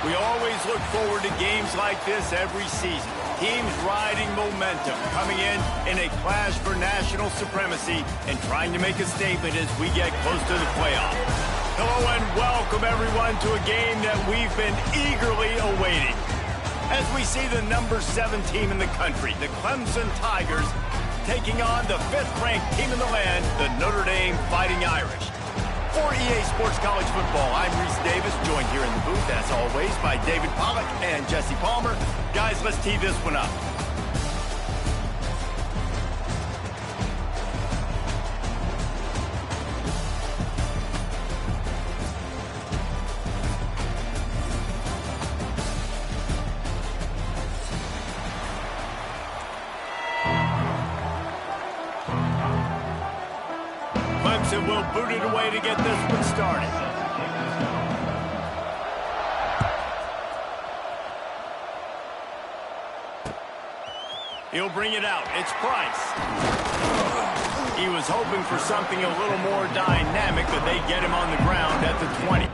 We always look forward to games like this every season. Teams riding momentum, coming in a clash for national supremacy and trying to make a statement as we get close to the playoffs. Hello and welcome everyone to a game that we've been eagerly awaiting. As we see the number 7 team in the country, the Clemson Tigers, taking on the 5th-ranked team in the land, the Notre Dame Fighting Irish. For EA Sports College Football, I'm Reese Davis, joined here in the booth, as always, by David Pollack and Jesse Palmer. Guys, let's tee this one up. Clemson will boot it away to get this one started. He'll bring it out. It's Price. He was hoping for something a little more dynamic, but they get him on the ground at the 20.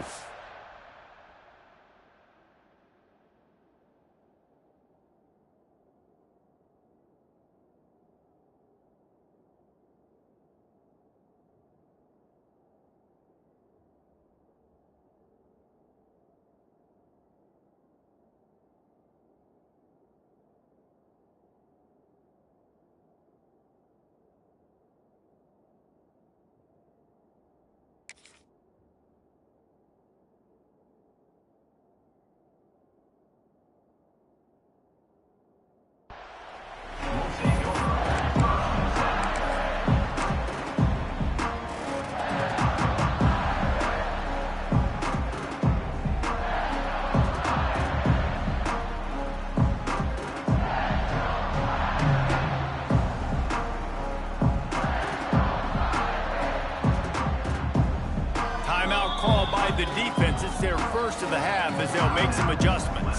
Called by the defense. It's their first of the half as they'll make some adjustments.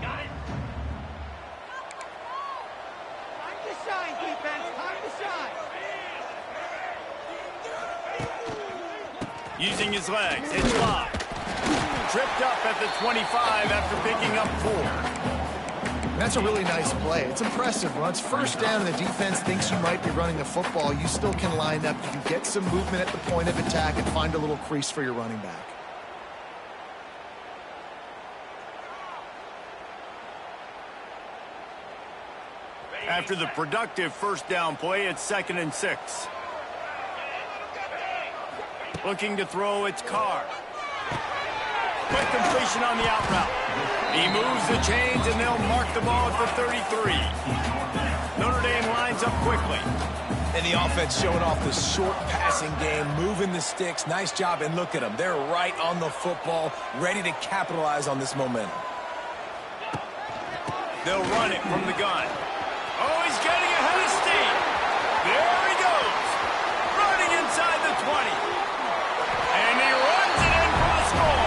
Got it. Time to shine, defense. Time to shine. Using his legs, it's live. Tripped up at the 25 after picking up 4. That's a really nice play. It's impressive. Once first down and the defense thinks you might be running the football, you still can line up. You can get some movement at the point of attack and find a little crease for your running back. After the productive first down play, it's 2nd and 6. Looking to throw, it's Carr. Quick completion on the out route. He moves the chains, and they'll mark the ball at the 33. Notre Dame lines up quickly. And the offense showing off the short passing game, moving the sticks. Nice job, and look at them. They're right on the football, ready to capitalize on this momentum. They'll run it from the gun. Oh, he's getting ahead of steam. There he goes. Running inside the 20. And he runs it in for the score.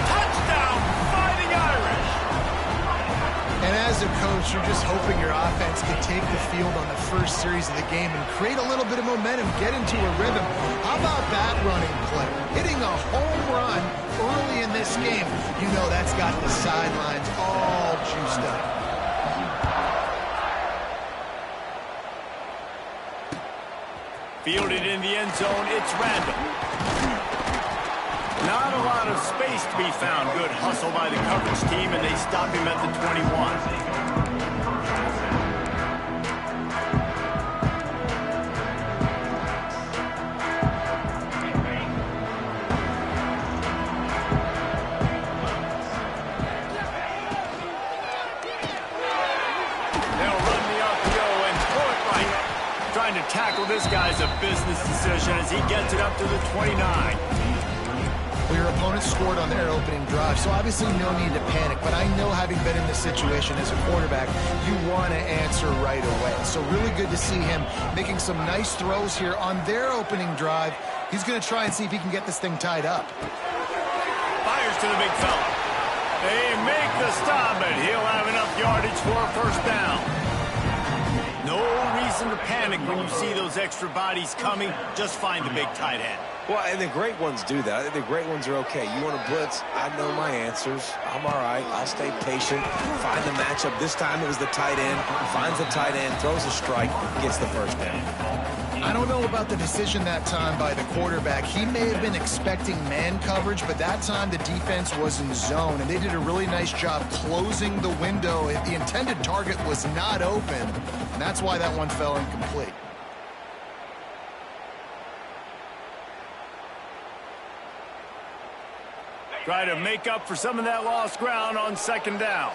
Touchdown, Fighting Irish. And as a coach, you're just hoping your offense can take the field on the first series of the game and create a little bit of momentum, get into a rhythm. How about that running play? Hitting a home run early in this game. You know that's got the sidelines all juiced up. Fielded in the end zone, it's Randall. Not a lot of space to be found. Good hustle by the coverage team, and they stop him at the 21. They'll run the RPO and throw it right. Trying to tackle this guy's a business decision as he gets it up to the 29. Well, your opponent scored on their opening drive, so obviously no need to panic. But I know, having been in this situation as a quarterback, you want to answer right away. So really good to see him making some nice throws here on their opening drive. He's going to try and see if he can get this thing tied up. fires to the big fella. They make the stop, but he'll have enough yardage for a first down. No reason to panic when you see those extra bodies coming. Just find the big tight end. Well, and the great ones do that. I think the great ones are okay. You want to blitz? I know my answers. I'm all right. I'll stay patient. Find the matchup. This time it was the tight end. Finds the tight end, throws a strike, gets the first down. I don't know about the decision that time by the quarterback. He may have been expecting man coverage, but that time the defense was in zone, and they did a really nice job closing the window. The intended target was not open, and that's why that one fell incomplete. Try to make up for some of that lost ground on second down.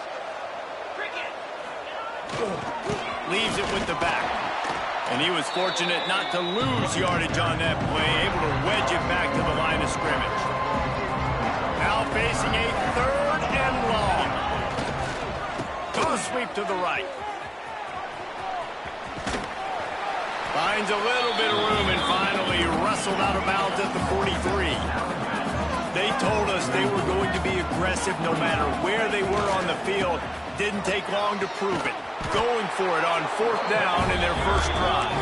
Leaves it with the back. And he was fortunate not to lose yardage on that play, able to wedge it back to the line of scrimmage. Now facing a third and long. Goes sweep to the right. Finds a little bit of room and finally wrestled out of bounds at the 43. They told us they were going to be aggressive no matter where they were on the field. Didn't take long to prove it. Going for it on fourth down in their first drive.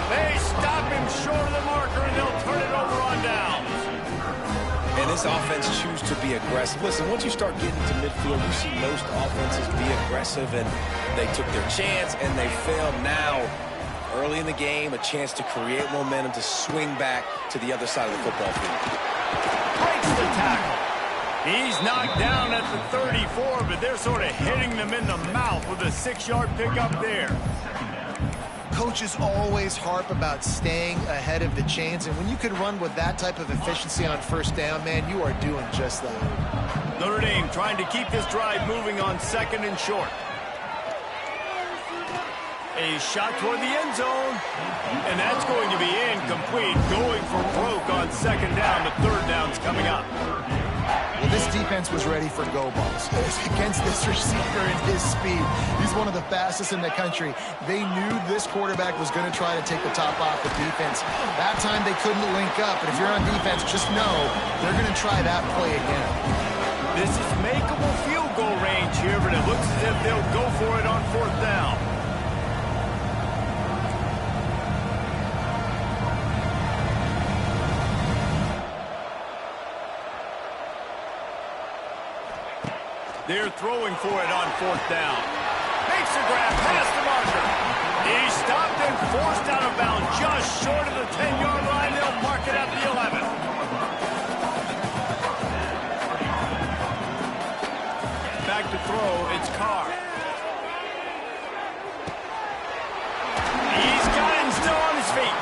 They stop him short of the marker, and they'll turn it over on downs. And this offense chooses to be aggressive. Listen, once you start getting to midfield, you see most offenses be aggressive, and they took their chance, and they failed. Now, early in the game, a chance to create momentum to swing back to the other side of the football field. Breaks the tackle. He's knocked down at the 34, but they're sort of hitting them in the mouth with a 6-yard pickup there. Coaches always harp about staying ahead of the chains, and when you can run with that type of efficiency on first down, man, you are doing just that. Notre Dame trying to keep this drive moving on second and short. A shot toward the end zone, and that's going to be incomplete. Going for broke on second down. The third down's coming up. Well, this defense was ready for go balls. Against this receiver and his speed, he's one of the fastest in the country. They knew this quarterback was going to try to take the top off the defense. That time they couldn't link up, but if you're on defense, just know they're going to try that play again. This is makeable field goal range here, but it looks as if they'll go for it on fourth down. They're throwing for it on fourth down. Makes the grab past the marker. He's stopped and forced out of bounds just short of the 10-yard line. They'll mark it at the 11. Back to throw, it's Carr. He's got him still on his feet.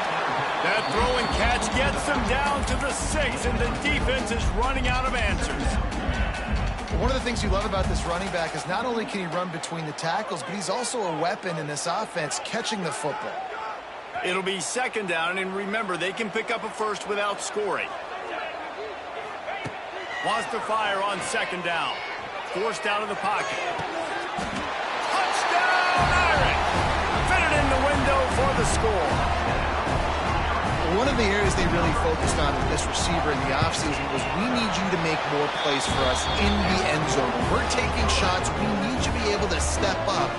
That throw and catch gets them down to the 6, and the defense is running out of answers. One of the things you love about this running back is not only can he run between the tackles, but he's also a weapon in this offense catching the football. It'll be second down, and remember, they can pick up a first without scoring. Wants to fire on second down. Forced out of the pocket. Touchdown, Irish! Fitted in the window for the score. One of the areas they really focused on with this receiver in the offseason was we need you to make more plays for us in the end zone. When we're taking shots, we need you to be able to step up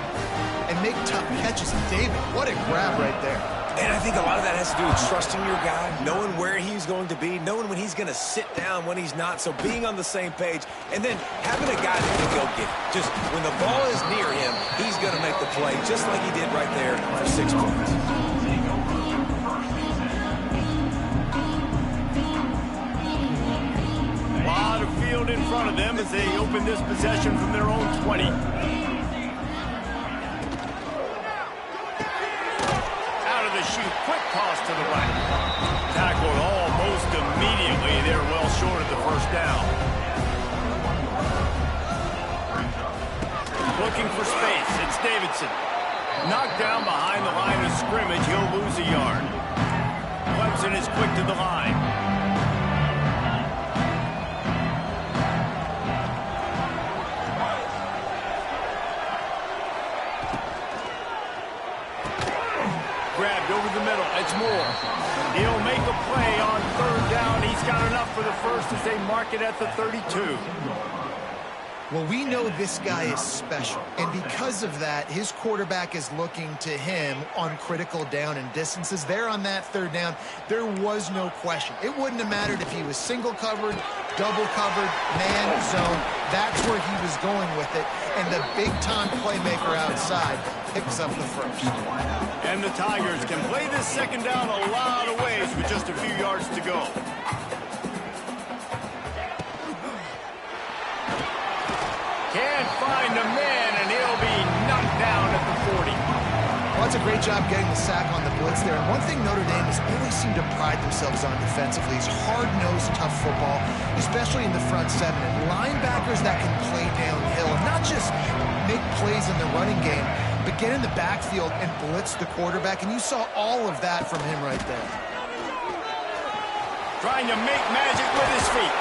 and make tough catches. David, what a grab right there. And I think a lot of that has to do with trusting your guy, knowing where he's going to be, knowing when he's going to sit down, when he's not, so being on the same page, and then having a guy that can go get it. Just when the ball is near him, he's going to make the play, just like he did right there for 6 points. A lot of field in front of them as they open this possession from their own 20. Out of the chute, quick toss to the right. Tackled almost immediately. They're well short of the first down. Looking for space. It's Davidson. Knocked down behind the line of scrimmage. He'll lose a yard. Clemson is quick to the line. Grabbed over the middle. It's Moore. He'll make a play on third down. He's got enough for the first as they mark it at the 32. Well, we know this guy is special, and because of that, his quarterback is looking to him on critical down and distances. There on that third down, there was no question. It wouldn't have mattered if he was single covered, double covered, man, zone. That's where he was going with it, and the big-time playmaker outside picks up the first. And the Tigers can play this second down a lot of ways with just a few yards to go. Can't find a man, and he'll be knocked down at the 40. Well, that's a great job getting the sack on the blitz there. And one thing Notre Dame has always seemed to pride themselves on defensively is hard-nosed, tough football, especially in the front seven. And linebackers that can play downhill and not just make plays in the running game, but get in the backfield and blitz the quarterback. And you saw all of that from him right there. Trying to make magic with his feet.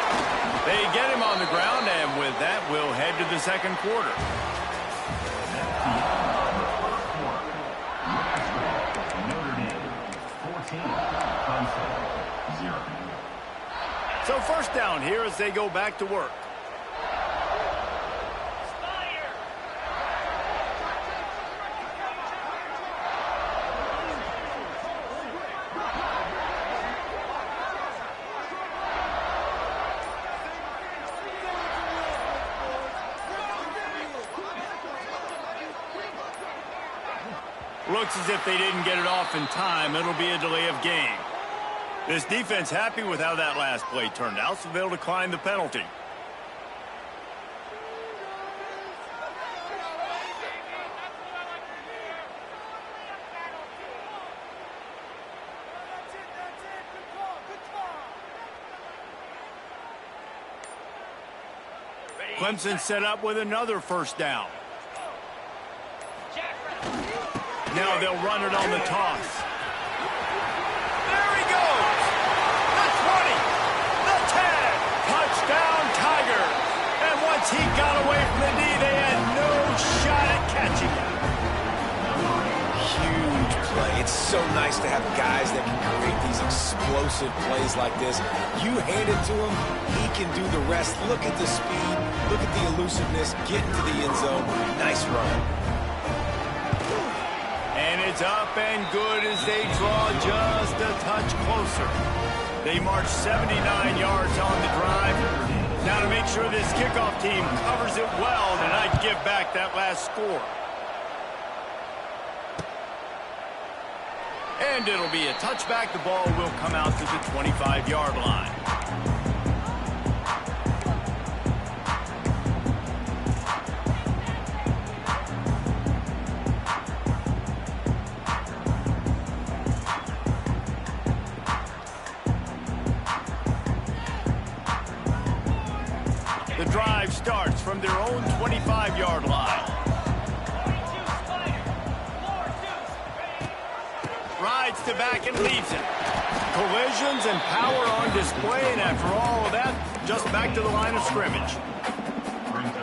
They get him on the ground, and with that, we'll head to the second quarter. So first down here as they go back to work. Looks as if they didn't get it off in time. It'll be a delay of game. This defense happy with how that last play turned out, so they'll decline the penalty. Clemson set up with another first down. Now they'll run it on the toss. There he goes. The 20, the 10. Touchdown, Tigers. And once he got away from the knee, they had no shot at catching him. Huge play. It's so nice to have guys that can create these explosive plays like this. You hand it to him, he can do the rest. Look at the speed. Look at the elusiveness. Get into the end zone. Nice run. And it's up and good as they draw just a touch closer. They march 79 yards on the drive. Now to make sure this kickoff team covers it well, and I'd give back that last score. And it'll be a touchback. The ball will come out to the 25-yard line. The drive starts from their own 25-yard line. Rides to back and leaves it. Collisions and power on display, and after all of that, just back to the line of scrimmage.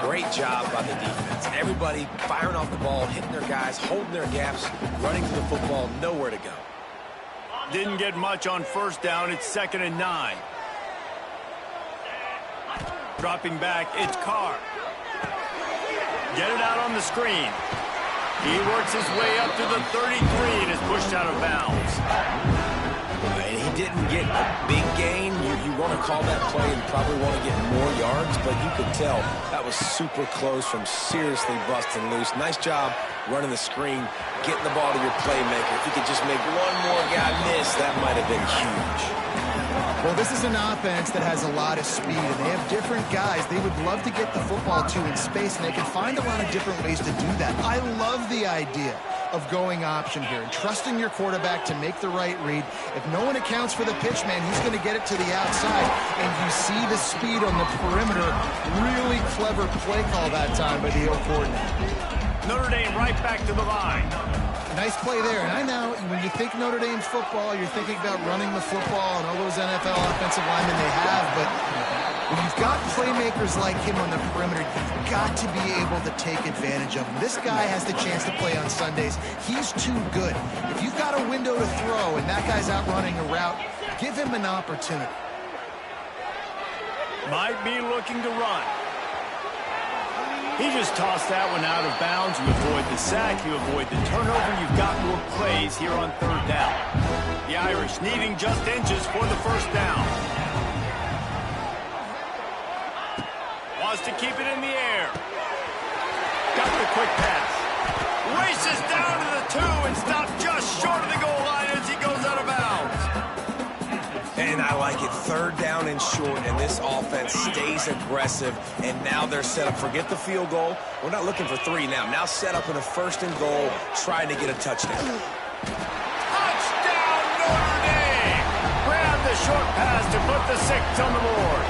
Great job by the defense. Everybody firing off the ball, hitting their guys, holding their gaps, running to the football, nowhere to go. Didn't get much on first down. It's 2nd and 9. Dropping back, it's Carr. Get it out on the screen. He works his way up to the 33 and is pushed out of bounds. And he didn't get a big gain. You want to call that play and probably want to get more yards, but you could tell that was super close from seriously busting loose. Nice job running the screen, getting the ball to your playmaker. If you could just make one more guy miss, that might have been huge. Well, this is an offense that has a lot of speed, and they have different guys they would love to get the football to in space, and they can find a lot of different ways to do that. I love the idea of going option here and trusting your quarterback to make the right read. If no one accounts for the pitch, man, he's going to get it to the outside, and you see the speed on the perimeter. Really clever play call that time by the O coordinator. Notre Dame right back to the line. Nice play there. And I know when you think Notre Dame football, you're thinking about running the football and all those NFL offensive linemen they have. But when you've got playmakers like him on the perimeter, you've got to be able to take advantage of him. This guy has the chance to play on Sundays. He's too good. If you've got a window to throw and that guy's out running a route, Give him an opportunity. Might be looking to run. He just tossed that one out of bounds. You avoid the sack, you avoid the turnover. You've got more plays here on third down. The Irish needing just inches for the first down. Wants to keep it in the air. Got the quick pass. Races down to the 2 and stops just short of the goal line as he goes out of bounds. And I like it. Third down and short, and this offense stays aggressive. And now they're set up. Forget the field goal. We're not looking for 3 now. Now set up in a first and goal, trying to get a touchdown. Touchdown, Notre Dame! Grab the short pass to put the 6 on the board.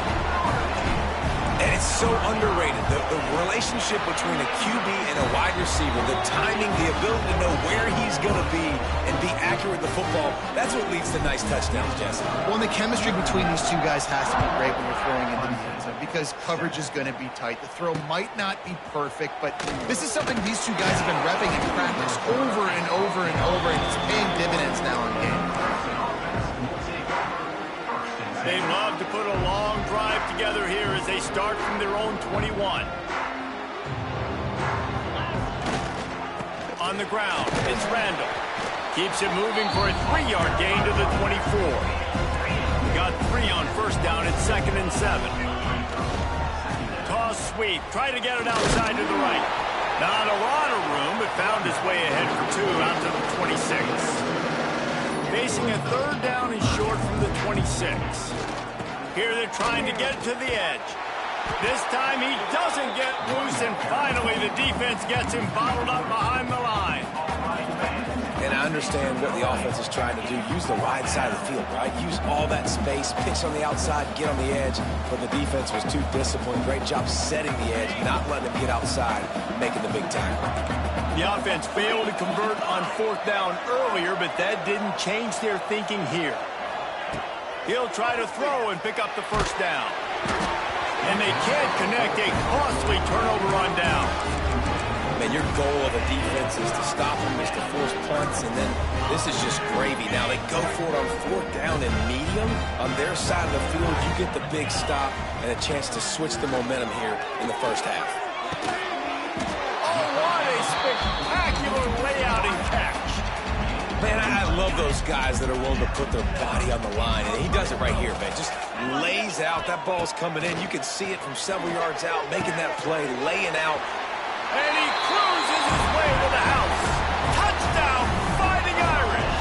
And it's so underrated. The relationship between a QB and a wide receiver, the timing, the ability to know where he's going to be and be accurate with the football, that's what leads to nice touchdowns, Jesse. Well, and the chemistry between these two guys has to be great when you're throwing into the end zone because coverage is going to be tight. The throw might not be perfect, but this is something these two guys have been repping in practice over and over and over, and it's paying dividends now in game. They love to put a long drive together here as they start from their own 21. On the ground, it's Randall. Keeps it moving for a 3-yard gain to the 24. Got 3 on first down at 2nd and 7. Toss sweep. Try to get it outside to the right. Not a lot of room, but found his way ahead for 2 out to the 26. Facing a third down and short from the 26. Here they're trying to get to the edge. This time he doesn't get loose, and finally the defense gets him bottled up behind the line. And I understand what the offense is trying to do. Use the wide side of the field, right? Use all that space, pitch on the outside, get on the edge. But the defense was too disciplined. Great job setting the edge, not letting him get outside, making the big time. The offense failed to convert on 4th down earlier, but that didn't change their thinking here. He'll try to throw and pick up the first down. And they can't connect. A costly turnover on down. Man, your goal of a defense is to stop them, is to force punts, and then this is just gravy. Now they go for it on 4th down and medium. On their side of the field, you get the big stop and a chance to switch the momentum here in the first half. What a spectacular layout and catch. Man, I love those guys that are willing to put their body on the line, and he does it right here, man. Just lays out. That ball's coming in. You can see it from several yards out, making that play, laying out. And he cruises his way to the house. Touchdown, Fighting Irish.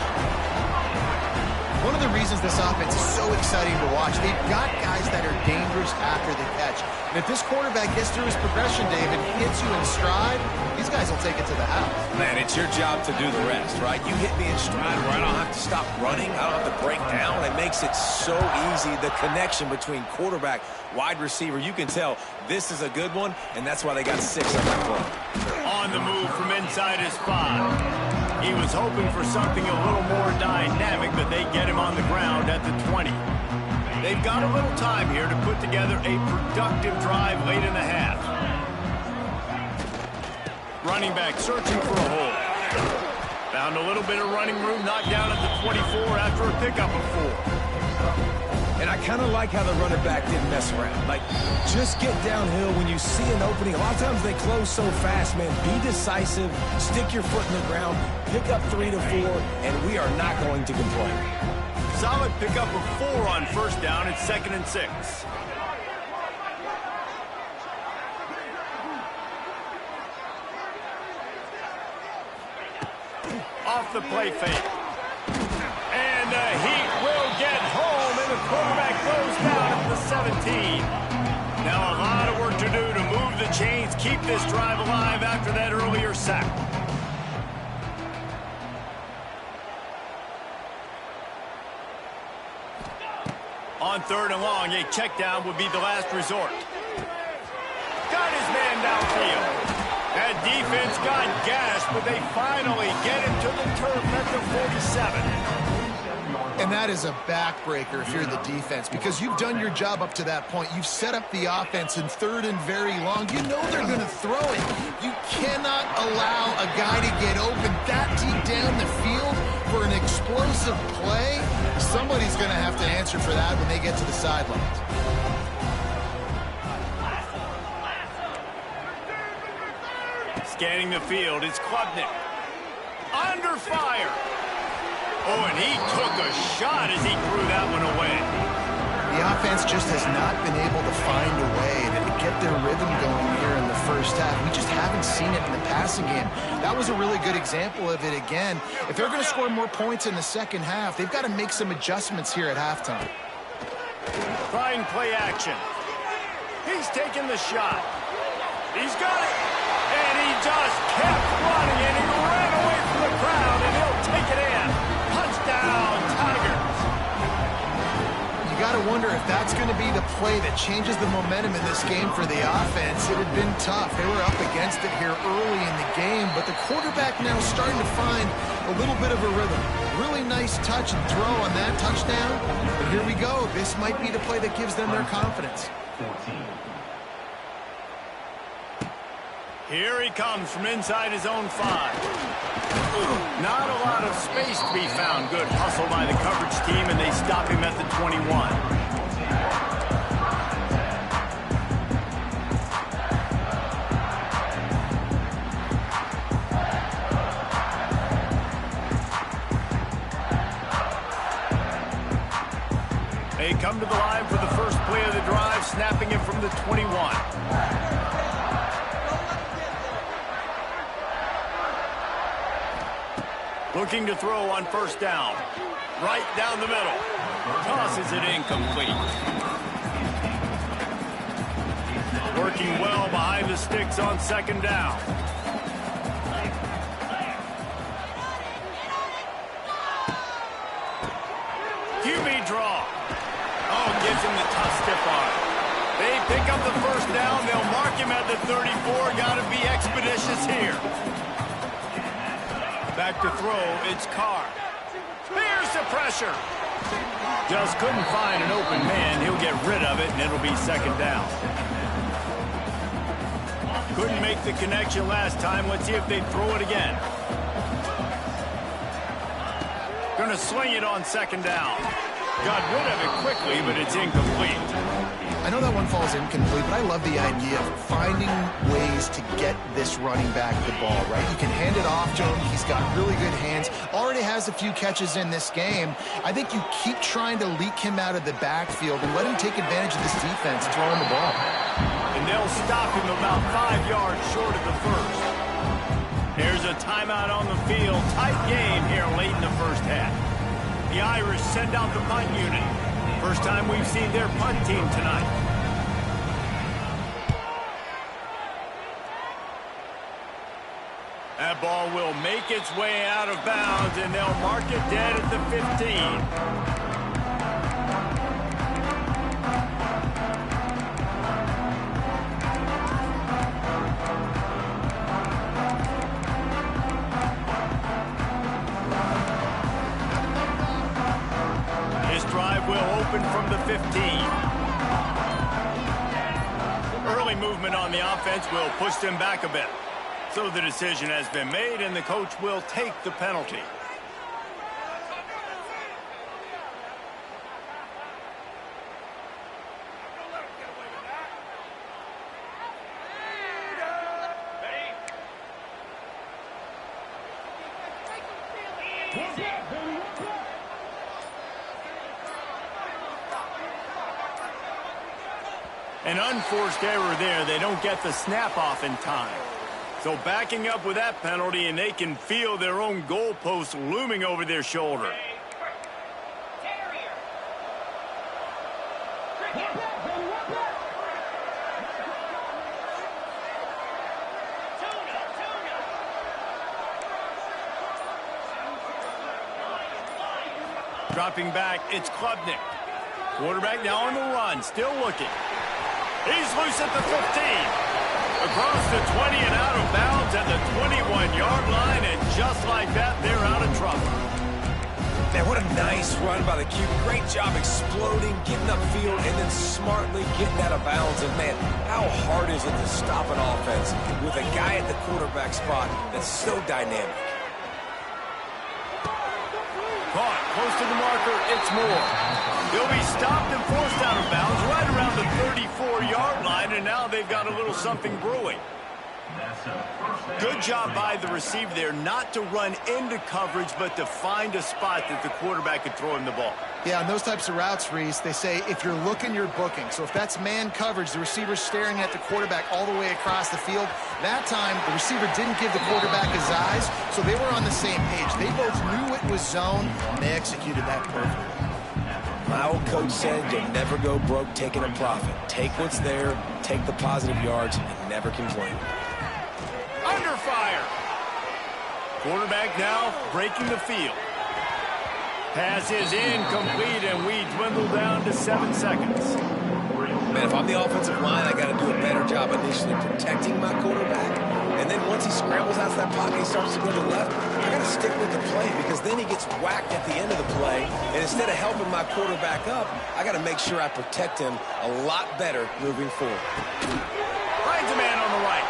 One of the reasons this offense is so exciting to watch, they've got guys that are dangerous after the catch. And if this quarterback gets through his progression, David, hits you in stride, these guys will take it to the house. Man, it's your job to do the rest, right? You hit me in stride where I don't have to stop running. I don't have to break down. It makes it so easy. The connection between quarterback, wide receiver, you can tell this is a good one, and that's why they got 6 on that play. On the move from inside his 5. He was hoping for something a little more dynamic, but they get him on the ground at the 20. They've got a little time here to put together a productive drive late in the half. Running back searching for a hole. Found a little bit of running room, knocked down at the 24 after a pickup of 4. And I kind of like how the running back didn't mess around. Like, just get downhill when you see an opening. A lot of times they close so fast, man. Be decisive, stick your foot in the ground, pick up 3 to 4, and we are not going to complain. Solid pickup of 4 on first down at 2nd and 6. Off the play fake. And the Heat will get home, and the quarterback goes down at the 17. Now a lot of work to do to move the chains, keep this drive alive after that earlier sack. On 3rd and long, a check down would be the last resort. Got his man downfield. That defense got gassed, but they finally get him to the turf at the 47. And that is a backbreaker if you're the defense, because you've done your job up to that point. You've set up the offense in 3rd and very long. You know they're going to throw it. You cannot allow a guy to get open that deep down the field for an explosive play. somebody's going to have to answer for that when they get to the sidelines. Scanning the field, it's Klubnik. Under fire. Oh, and he took a shot as he threw that one away. The offense just has not been able to find a way to get their rhythm going here in the first half. We just haven't seen it in the passing game. That was a really good example of it again. If they're going to score more points in the second half, they've got to make some adjustments here at halftime. Trying play action. He's taking the shot. He's got it. And he just kept running, and he ran away from the crowd, and he'll take it in. Touchdown, Tigers. You got to wonder if that's going to be the play that changes the momentum in this game for the offense. It had been tough. They were up against it here early in the game, but the quarterback now starting to find a little bit of a rhythm. Really nice touch and throw on that touchdown. But here we go. This might be the play that gives them their confidence. Here he comes from inside his own 5. Not a lot of space to be found. Good hustle by the coverage team, and they stop him at the 21. They come to the line for the first play of the drive, snapping it from the 21. Looking to throw on first down. Right down the middle. Tosses it incomplete. Working well behind the sticks on second down. QB draw. Oh, gives him the tough stiff arm. They pick up the first down. They'll mark him at the 34. Got to be expeditious here. Back to throw, it's Carr. Here's the pressure. Just couldn't find an open man. He'll get rid of it, and it'll be second down. Couldn't make the connection last time. Let's see if they throw it again. Gonna swing it on second down. Got rid of it quickly, but it's incomplete. I know that one falls incomplete, but I love the idea of finding ways to get this running back the ball, right? You can hand it off to him. He's got really good hands. Already has a few catches in this game. I think you keep trying to leak him out of the backfield and let him take advantage of this defense throwing the ball. And they'll stop him about 5 yards short of the first. There's a timeout on the field. Tight game here late in the first half. The Irish send out the punt unit. First time we've seen their punt team tonight. That ball will make its way out of bounds, and they'll mark it dead at the 15. This drive will open from the 15. Early movement on the offense will push them back a bit. So the decision has been made, and the coach will take the penalty. An unforced error there. They don't get the snap off in time. So backing up with that penalty, and they can feel their own goalpost looming over their shoulder. Dropping back, it's Klubnik. Quarterback now on the run, still looking. He's loose at the 15. Across the 20 and out of bounds at the 21-yard line, and just like that, they're out of trouble. Man, what a nice run by the QB. Great job exploding, getting upfield, and then smartly getting out of bounds. And, man, how hard is it to stop an offense with a guy at the quarterback spot that's so dynamic? Caught. close to the marker, it's more. He'll be stopped and forced out of bounds right around the 34-yard line, and now they've got a little something brewing. Good job by the receiver there not to run into coverage, but to find a spot that the quarterback could throw him the ball. Yeah, on those types of routes, Reese, they say if you're looking, you're booking. So if that's man coverage, the receiver's staring at the quarterback all the way across the field. That time, the receiver didn't give the quarterback his eyes, so they were on the same page. They both knew it was zone, and they executed that perfectly. My old coach said you'll never go broke taking a profit. Take what's there, take the positive yards, and never complain. Under fire. Quarterback now breaking the field. Pass is incomplete, and we dwindle down to 7 seconds. Man, if I'm the offensive line, I got to do a better job initially protecting my quarterback. And then once he scrambles out of that pocket, he starts to go to the left, I got to stick with the play because then he gets whacked at the end of the play. And instead of helping my quarterback up, I got to make sure I protect him a lot better moving forward. Finds a man on the right.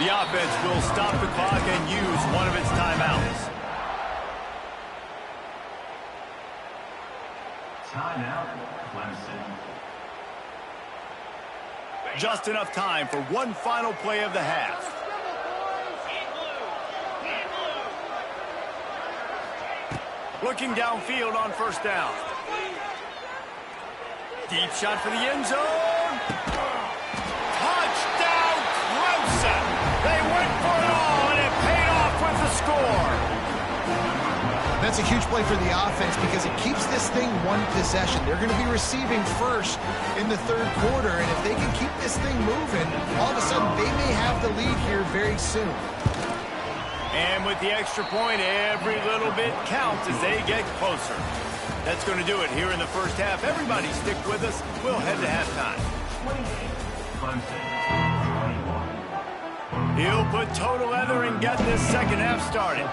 The offense will stop the clock and use one of its timeouts. Timeout, Clemson. Just enough time for one final play of the half. Looking downfield on first down. Deep shot for the end zone. Touchdown, Clemson! They went for it all, and it paid off with the score. That's a huge play for the offense because it keeps this thing one possession. They're going to be receiving first in the third quarter, and if they can keep this thing moving, all of a sudden they may have the lead here very soon. And with the extra point, every little bit counts as they get closer. That's going to do it here in the first half. Everybody stick with us. We'll head to halftime. Clemson, 21. He'll put total leather and get this second half started.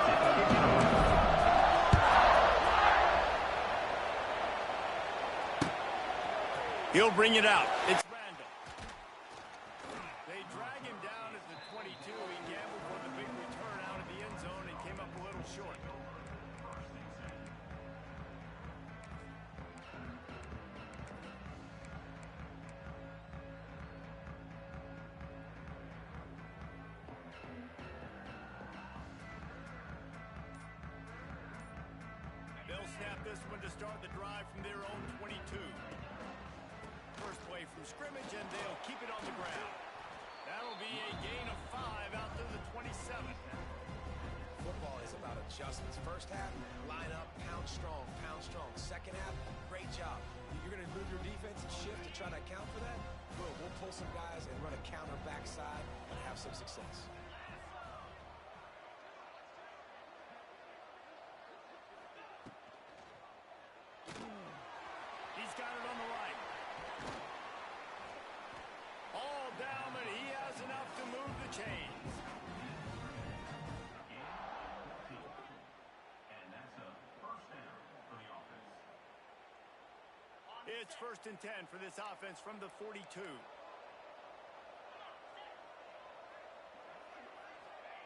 He'll bring it out. It's Randall. They drag him down at the 22. He gambled for the big return out of the end zone and came up a little short. They'll snap this one to start the drive from their own 22. First play from scrimmage, and they'll keep it on the ground. That'll be a gain of 5 out to the 27. Football is about adjustments. First half, line up, pound strong, pound strong. Second half, great job. You're going to move your defense and shift to try to account for that? Boom, we'll pull some guys and run a counter backside and have some success. He's got it on the right. All down, but he has enough to move the chains. And that's a first down for the offense. It's 1st and 10 for this offense from the 42.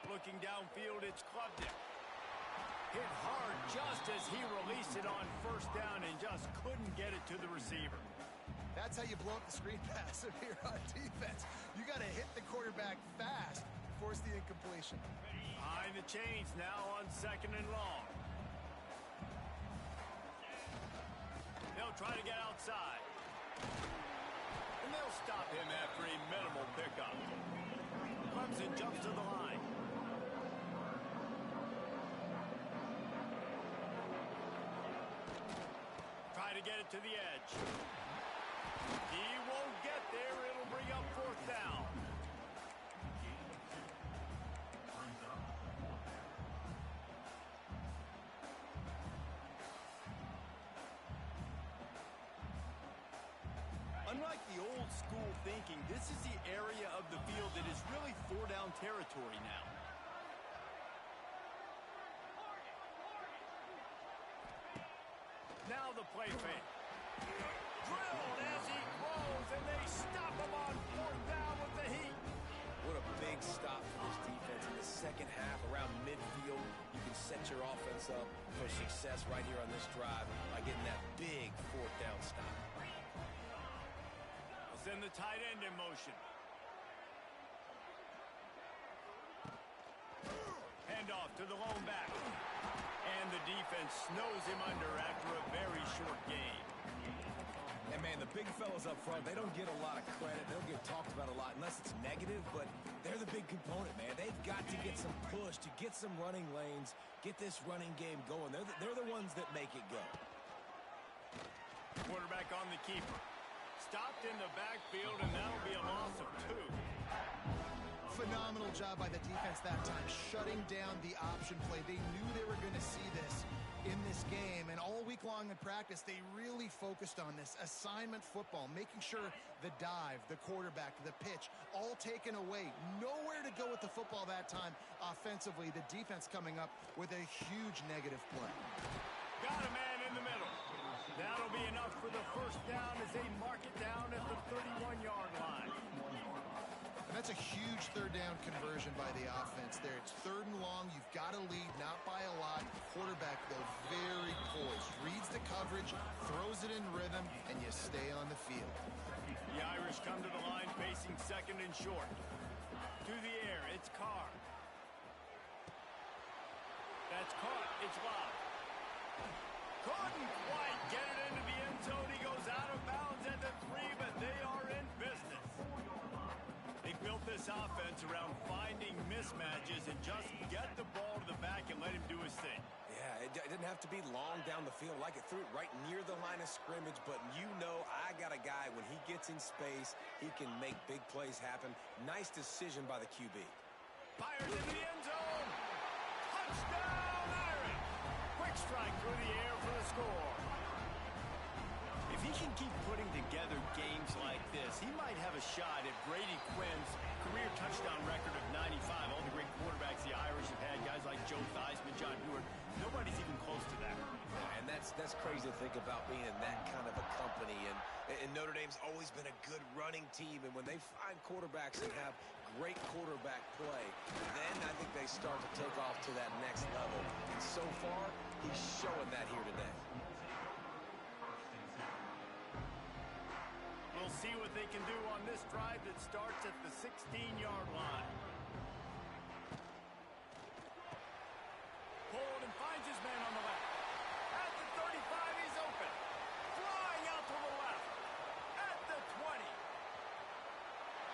Looking downfield, it's Klubnik. Hit hard just as he released it on first down and just couldn't get it to the receiver. That's how you blow up the screen pass if you're on defense. You got to hit the quarterback fast to force the incompletion. Behind the chains now on 2nd and long. They'll try to get outside. And they'll stop him after a minimal pickup. Clemson jumps to the line. Try to get it to the edge. He won't get there. It'll bring up 4th down. Unlike the old school thinking, this is the area of the field that is really 4-down territory now. Now the play fake. Drilled as he throws, and they stop him on 4th down with the heat. What a big big stop for this defense in the second half around midfield. You can set your offense up for success right here on this drive by getting that big fourth down stop. We'll send the tight end in motion. Handoff to the lone back. And the defense snows him under after a very short game. And, man, the big fellas up front, they don't get a lot of credit. They don't get talked about a lot unless it's negative, but they're the big component, man. They've got to get some push, to get some running lanes, get this running game going. They're the ones that make it go. Quarterback on the keeper. Stopped in the backfield, and that'll be a loss of 2. Phenomenal job by the defense that time, shutting down the option play. They knew they were going to see this in this game, and all week long in practice, they really focused on this assignment football, making sure the dive, the quarterback, the pitch, all taken away. Nowhere to go with the football that time offensively. The defense coming up with a huge negative play. Got a man in the middle. That'll be enough for the first down as they mark it down at the 31-yard line. And that's a huge third down conversion by the offense there. It's 3rd and long. You've got to lead, not by a lot. Quarterback, though, very poised. Reads the coverage, throws it in rhythm, and you stay on the field. The Irish come to the line facing 2nd and short. To the air, it's Carr. That's caught. It's loud. Couldn't quite get it into the end zone. He goes out of bounds at the 3, but they are in business. They built this offense around finding mismatches and just get the ball to the back and let him do his thing. Yeah, it didn't have to be long down the field. Like it threw it right near the line of scrimmage, but you know I got a guy, when he gets in space, he can make big plays happen. Nice decision by the QB. Fires into the end zone. Touchdown, Irish. Quick strike through the air for the score. If he can keep putting together games like this, he might have a shot at Brady Quinn's career touchdown record of 95. All the great quarterbacks the Irish have had, guys like Joe Theismann, John Hewart, nobody's even close to that. And that's crazy to think about being in that kind of a company. And Notre Dame's always been a good running team. And when they find quarterbacks and have great quarterback play, then I think they start to take off to that next level. And so far, he's showing that here today. We'll see what they can do on this drive that starts at the 16-yard line. Pulled and finds his man on the left. At the 35, he's open. Flying out to the left. At the 20.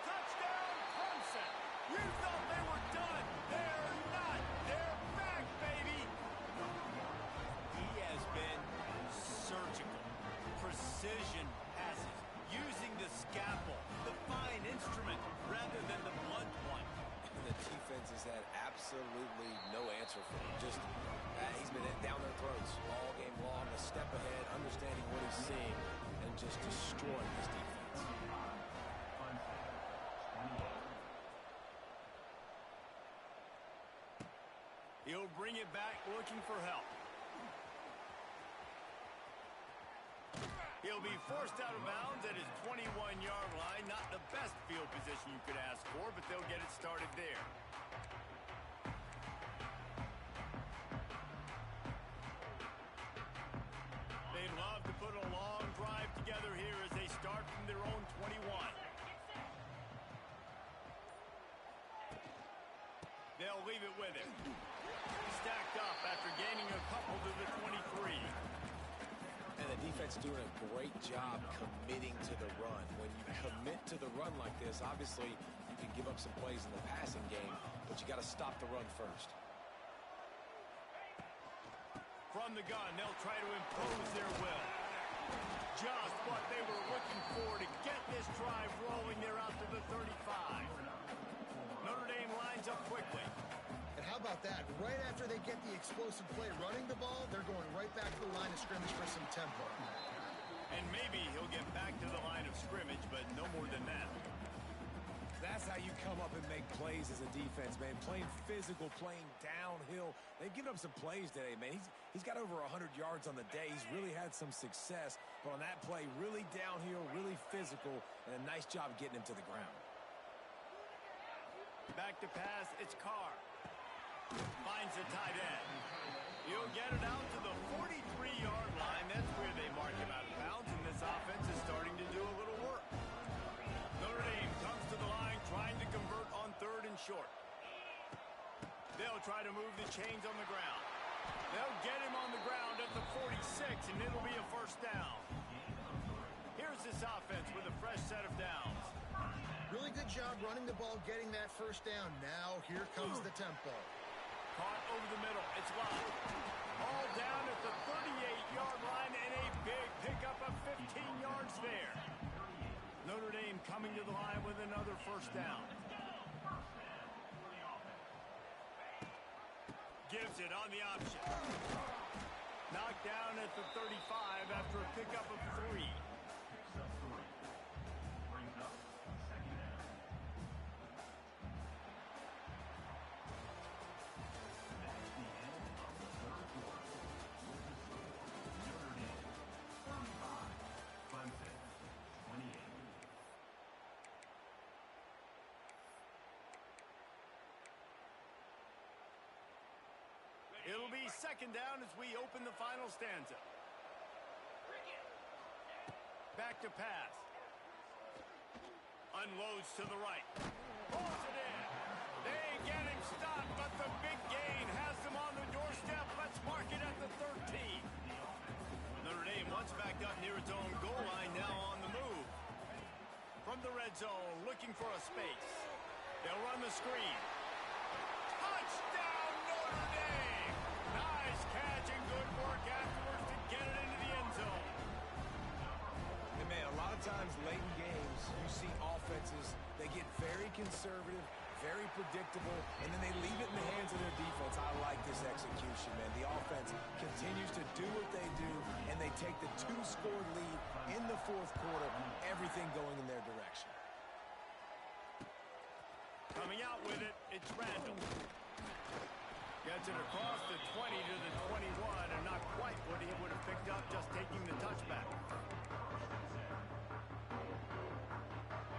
Touchdown, Clemson. You thought they were done. They're not. They're back, baby. He has been surgical. Precision passes. Using the scalpel, the fine instrument, rather than the blunt one. And the defense has had absolutely no answer for him. Just, he's been down their throats all game long, a step ahead, understanding what he's seeing, and just destroying his defense. He'll bring it back looking for help. He'll be forced out of bounds at his 21-yard line. Not the best field position you could ask for, but they'll get it started there. They'd love to put a long drive together here as they start from their own 21. They'll leave it with him. Stacked up after gaining a couple to the 23. And the defense doing a great job committing to the run. When you commit to the run like this, obviously you can give up some plays in the passing game, but you got to stop the run first. From the gun, they'll try to impose their will. Just what they were looking for to get this drive rolling. They're out to the 35. Notre Dame lines up quickly. And how about that? Right after they get the explosive play running the ball, they're going right back to the line of scrimmage for some tempo. And maybe he'll get back to the line of scrimmage, but no more than that. That's how you come up and make plays as a defense, man. Playing physical, playing downhill. They've given up some plays today, man. He's got over 100 yards on the day. He's really had some success. But on that play, really downhill, really physical, and a nice job getting him to the ground. Back to pass, it's Carr. Finds the tight end. He'll get it out to the 43-yard line. That's where they mark him out of bounds, and this offense is starting to do a little work. Notre Dame comes to the line, trying to convert on 3rd and short. They'll try to move the chains on the ground. They'll get him on the ground at the 46, and it'll be a first down. Here's this offense with a fresh set of downs. Really good job running the ball, getting that first down. Now here comes the tempo. Caught over the middle. It's locked. All down at the 38-yard line, and a big pickup of 15 yards there. Notre Dame coming to the line with another first down. Gives it on the option. Knocked down at the 35 after a pickup of 3. Brings up second down. That's the end of the third quarter. With the score, Notre Dame 35, Clemson 28. It'll be second down as we open the final stanza. Back to pass. Unloads to the right. Pulls it in. They get him stopped, but the big gain has them on the doorstep. Let's mark it at the 13. Notre Dame once backed up near its own goal line, now on the move. From the red zone, looking for a space. They'll run the screen. Touchdown, Notre Dame! Nice catch and good work afterwards to get it into the end zone. And man, a lot of times late in games, you see offenses, they get very conservative, very predictable, and then they leave it in the hands of their defense. I like this execution, man. The offense continues to do what they do, and they take the 2-score lead in the fourth quarter, everything going in their direction. Coming out with it, it's Randall. Gets it across the 20 to the 21, and not quite what he would have picked up just taking the touchback.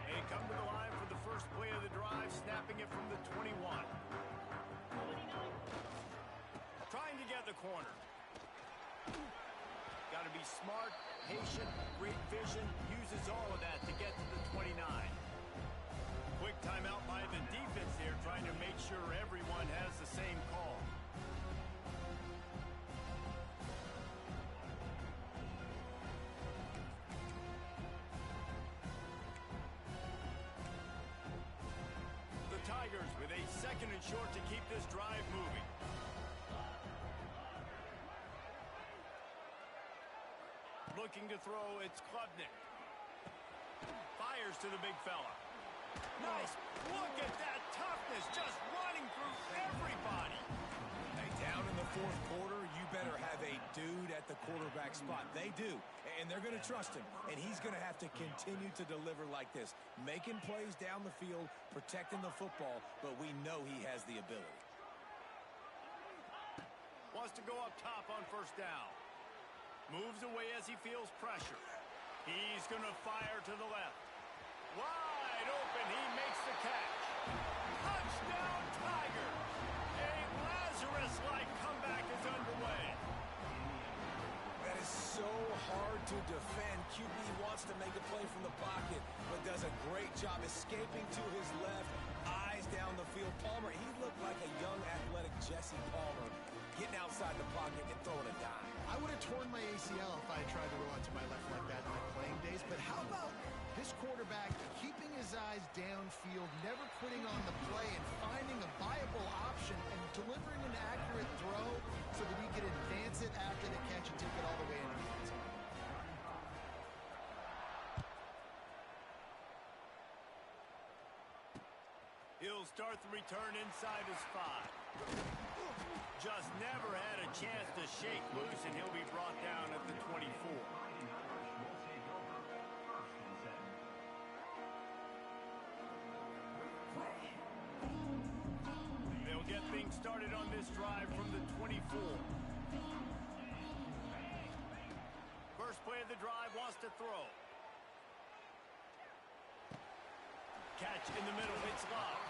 They come to the line for the first play of the drive, snapping it from the 21. Trying to get the corner. Got to be smart, patient, great vision, uses all of that to get to the 29. Quick timeout by the defense here, trying to make sure everyone has the same call. The Tigers with a 2nd and short to keep this drive moving. Looking to throw, it's Klubnik. Fires to the big fella. Nice. Look at that toughness, just running through everybody. Hey, down in the fourth quarter, you better have a dude at the quarterback spot. They do, and they're going to trust him, and he's going to have to continue to deliver like this, making plays down the field, protecting the football, but we know he has the ability. Wants to go up top on first down. Moves away as he feels pressure. He's going to fire to the left. Wide open, he makes the catch. Touchdown, Tiger! A Lazarus-like comeback is underway. That is so hard to defend. QB wants to make a play from the pocket, but does a great job escaping to his left, eyes down the field. Palmer, he looked like a young, athletic Jesse Palmer, getting outside the pocket and throwing a dime. I would have torn my ACL if I had tried to roll out to my left like that in my playing days, but how about this quarterback keeping his eyes downfield, never quitting on the play, and finding a viable option and delivering an accurate throw so that he could advance it after the catch and take it all the way into the end zone. He'll start the return inside his 5. Just never had a chance to shake loose, and he'll be brought down at the 24. They'll get things started on this drive from the 24. First play of the drive, wants to throw. Catch in the middle, it's locked.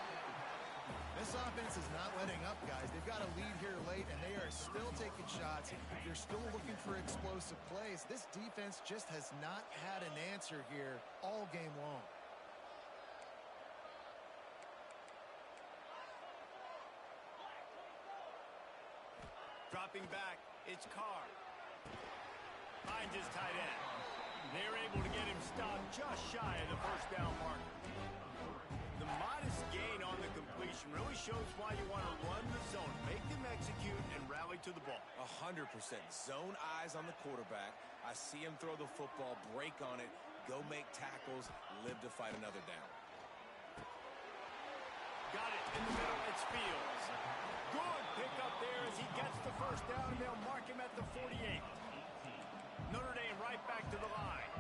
This offense is not letting up, guys. They've got a lead here late, and they are still taking shots. They're still looking for explosive plays. This defense just has not had an answer here all game long. Dropping back, it's Carr. Finds his tight end. They're able to get him stopped just shy of the first down marker. The modest gain on the completion really shows why you want to run the zone, make them execute, and rally to the ball. 100%. Zone eyes on the quarterback. I see him throw the football, break on it, go make tackles, live to fight another down. Got it in the middle. It's Fields. Good pickup there as he gets the first down, and they'll mark him at the 48. Notre Dame right back to the line.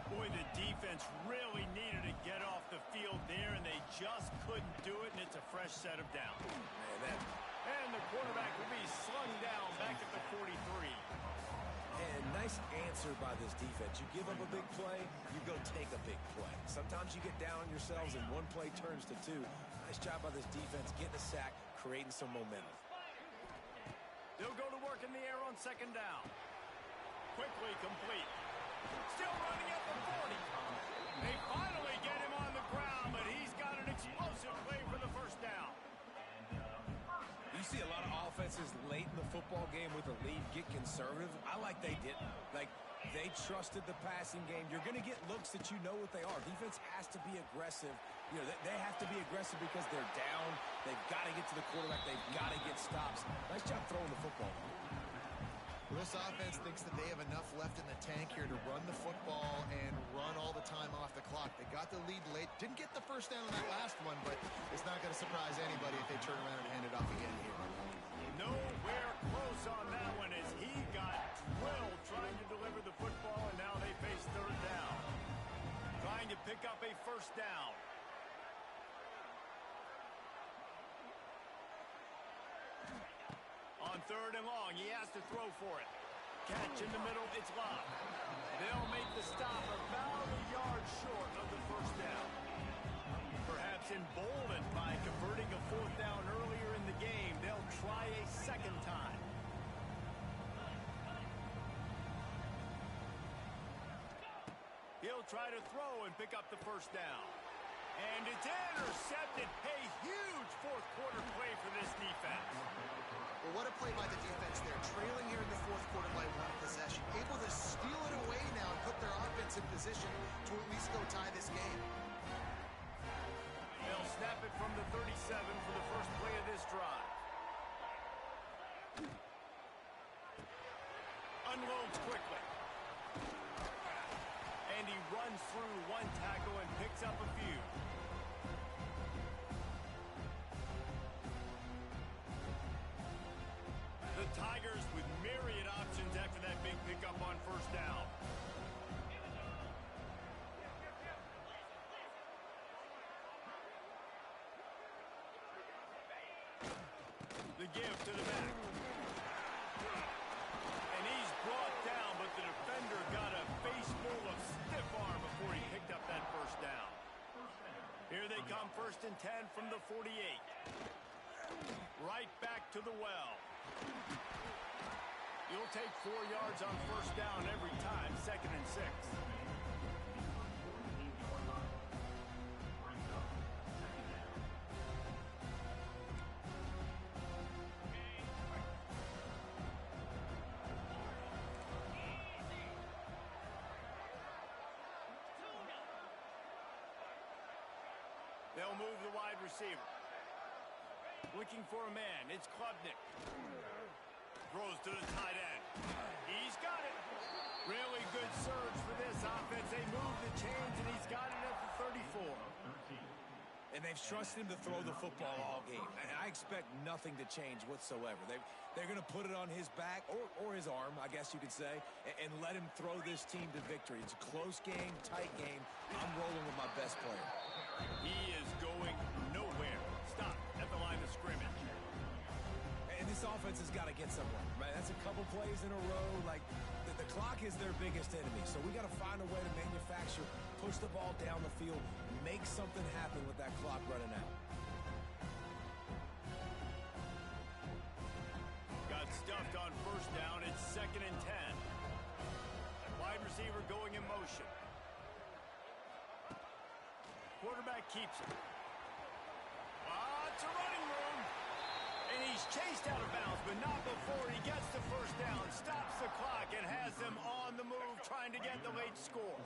Boy, the defense really needed to get off the field there, and they just couldn't do it, and it's a fresh set of downs. And the quarterback will be slung down back at the 43. And nice answer by this defense. You give up a big play, you go take a big play. Sometimes you get down on yourselves and one play turns to two. Nice job by this defense getting a sack, creating some momentum. They'll go to work in the air on second down. Quickly complete. Still running at the 40. They finally get him on the ground, but he's got an explosive play for the first down. You see a lot of offenses late in the football game with a lead get conservative. I like they didn't. Like, they trusted the passing game. You're going to get looks that you know what they are. Defense has to be aggressive. You know, they have to be aggressive because they're down. They've got to get to the quarterback. They've got to get stops. Nice job throwing the football. Well, this offense thinks that they have enough left in the tank here to run the football and run all the time off the clock. They got the lead late. Didn't get the first down on that last one, but it's not going to surprise anybody if they turn around and hand it off again here. Nowhere close on that one as he got drilled trying to deliver the football, and now they face third down. Trying to pick up a first down. On third and long, he has to throw for it. Catch in the middle, it's Love. They'll make the stop about a yard short of the first down. Perhaps emboldened by converting a fourth down earlier in the game, they'll try a second time. He'll try to throw and pick up the first down. And it's intercepted. A huge fourth quarter play for this defense. Well, what a play by the defense there. Trailing here in the fourth quarter by one possession. Able to steal it away now and put their offense in position to at least go tie this game. They'll snap it from the 37 for the first play of this drive. Unloads quickly. And he runs through one tackle and picks up a few. The Tigers with myriad options after that big pickup on first down. The give to the back. And he's brought down, but the defender got a face full of stiff arm before he picked up that first down. Here they come, 1st and 10 from the 48. Right back to the well. You'll take 4 yards on first down every time, 2nd and 6. They'll move the wide receiver. Looking for a man. It's Klubnik. Throws to the tight end. He's got it. Really good surge for this offense. They move the chains, and he's got it at the 34. And they've trusted him to throw the football all game. And I expect nothing to change whatsoever. They're going to put it on his back, or his arm, I guess you could say, and let him throw this team to victory. It's a close game, tight game. I'm rolling with my best player. He is going nowhere. Stop at the line of scrimmage. And this offense has got to get somewhere, right? That's a couple plays in a row. Like, the clock is their biggest enemy. So we got to find a way to manufacture, push the ball down the field, make something happen with that clock running out. got stuffed on first down. It's 2nd and 10. Wide receiver going in motion. Quarterback keeps it. Lots of running room. And he's chased out of bounds, but not before he gets the first down, stops the clock, and has them on the move trying to get the late score.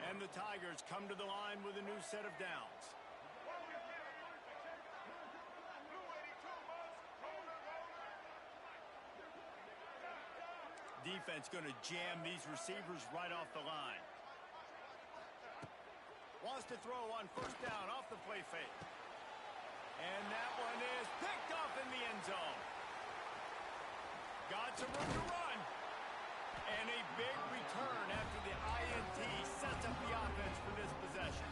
And the Tigers come to the line with a new set of downs. Defense going to jam these receivers right off the line. Wants to throw on first down off the play fake. And that one is picked off in the end zone. Got some room to run. And a big return after the INT sets up the offense for this possession.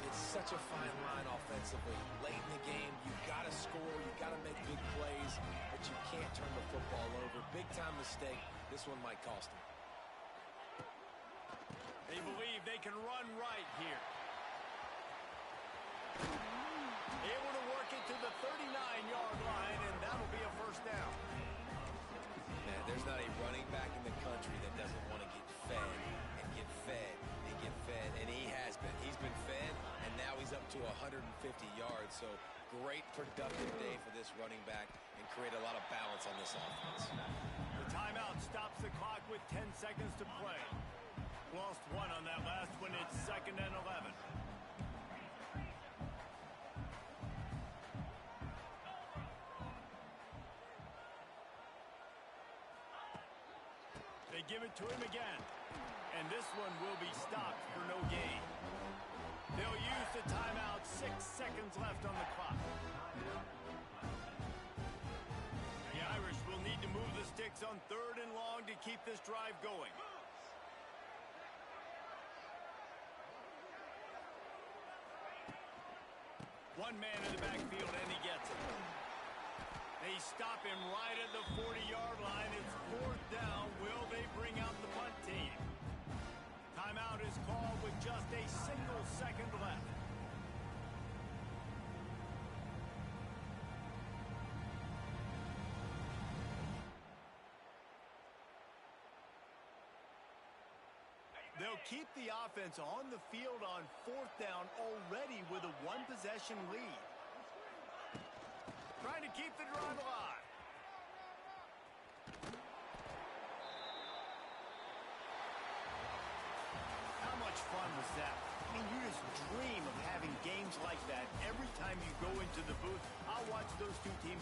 It's such a fine line offensively. Late in the game, you've got to score, you've got to make big plays, but you can't turn the football over. Big-time mistake. This one might cost them. They believe they can run right here. Able to work it to the 39-yard line, and that'll be a first down. Man, there's not a running back in the country that doesn't want to get fed and get fed and get fed, and he has been. He's been fed, and now he's up to 150 yards, so great productive day for this running back and create a lot of balance on this offense. The timeout stops the clock with 10 seconds to play. Lost one on that last one. It's 2nd and 11. They give it to him again. And this one will be stopped for no gain. They'll use the timeout. 6 seconds left on the clock. The Irish will need to move the sticks on 3rd and long to keep this drive going. One man in the backfield, and he gets it. They stop him right at the 40-yard line. It's 4th down. Will they bring out the punt team? Timeout is called with just a single second left. They'll keep the offense on the field on 4th down already with a one-possession lead. Trying to keep the drive alive. How much fun was that? I mean, you just dream of having games like that every time you go into the booth. I'll watch those two teams.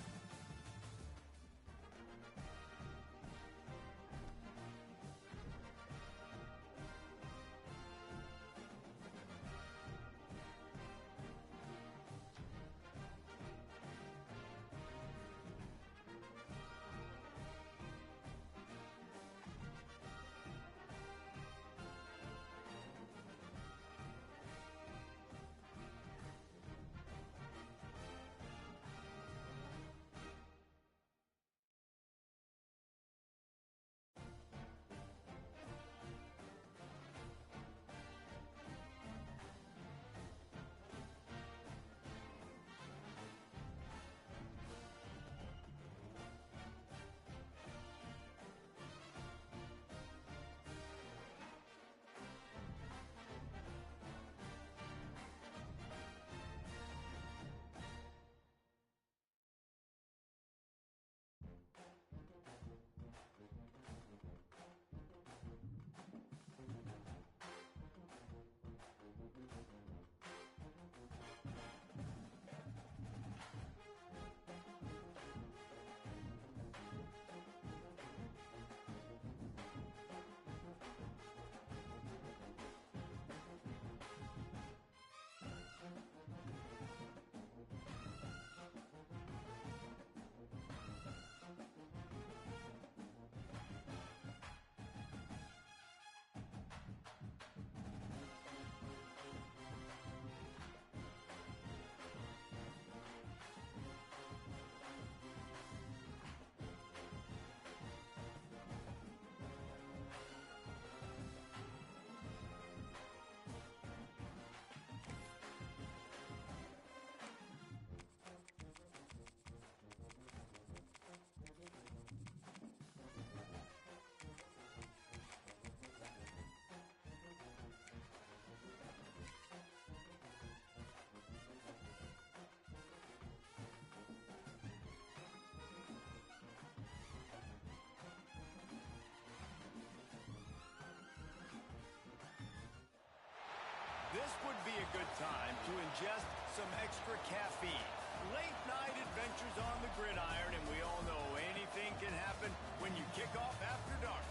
This would be a good time to ingest some extra caffeine. Late night adventures on the gridiron, and we all know anything can happen when you kick off after dark.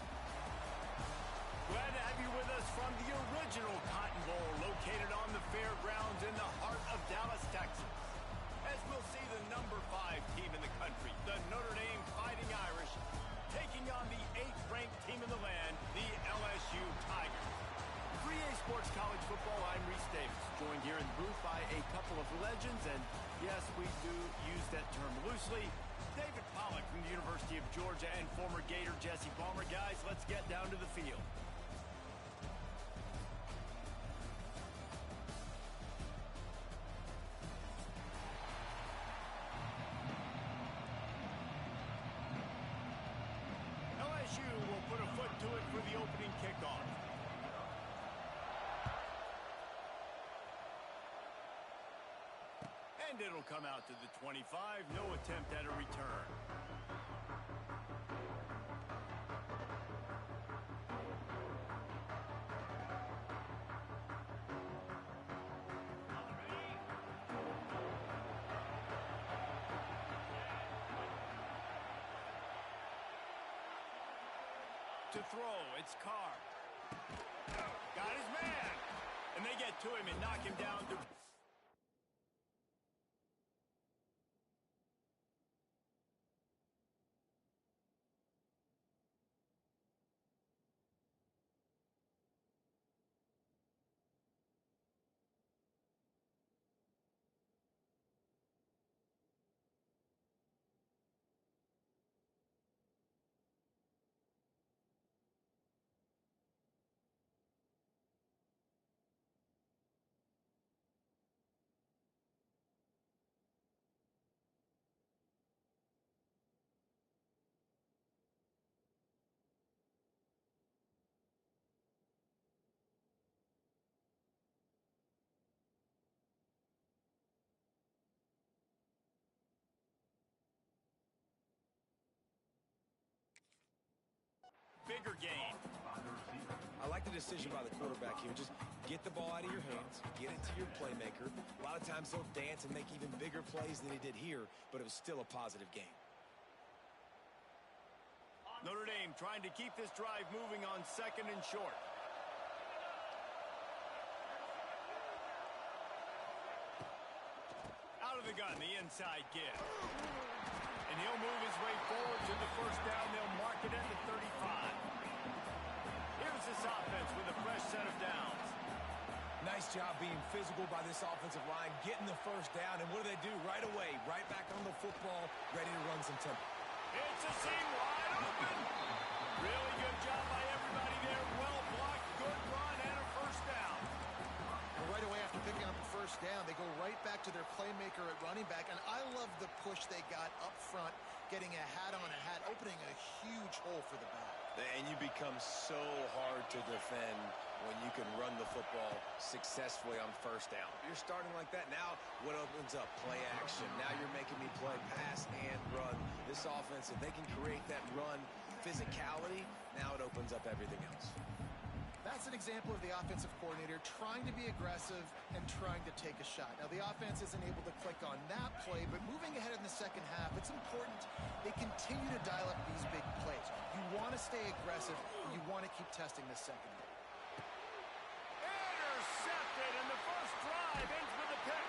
Glad to have you with us from the original Cotton Bowl located on the fairgrounds in the heart of Dallas, Texas. As we'll see the number 5 team in the country, the Notre Dame Fighting Irish, taking on the 8th-ranked team in the land, the LSU Tigers. For EA Sports College Football, I'm Reese Davis, joined here in the booth by a couple of legends, and yes, we do use that term loosely. David Pollack from the University of Georgia and former Gator Jesse Palmer. Guys, let's get down to the field. LSU will put a foot to it for the opening kickoff. And it'll come out to the 25. No attempt at a return. To throw, it's Carr. Got his man. And they get to him and knock him down to... Bigger game. I like the decision by the quarterback here. Just get the ball out of your hands, get it to your playmaker. A lot of times he'll dance and make even bigger plays than he did here, but it was still a positive game. Notre Dame trying to keep this drive moving on 2nd and short. Out of the gun, the inside give. And he'll move his way forward to the first down. They'll mark it at the 35. Here's this offense with a fresh set of downs. Nice job being physical by this offensive line, getting the first down, and what do? Right away, right back on the football, ready to run some tempo. It's a seam wide open. Really good job by everybody there. Well blocked, good run, and a first down. Right away after picking up the first down, they go right back to their playmaker at running back, and I love the push they got up front, getting a hat on a hat, opening a huge hole for the back. And you become so hard to defend when you can run the football successfully on first down. You're starting like that. Now what opens up? Play action. Now you're making me play pass and run. This offense, if they can create that run physicality, now it opens up everything else. That's an example of the offensive coordinator trying to be aggressive and trying to take a shot. Now, the offense isn't able to click on that play, but moving ahead in the second half, it's important they continue to dial up these big plays. You want to stay aggressive, and you want to keep testing the secondary. Intercepted, and the first drive ends with a pick.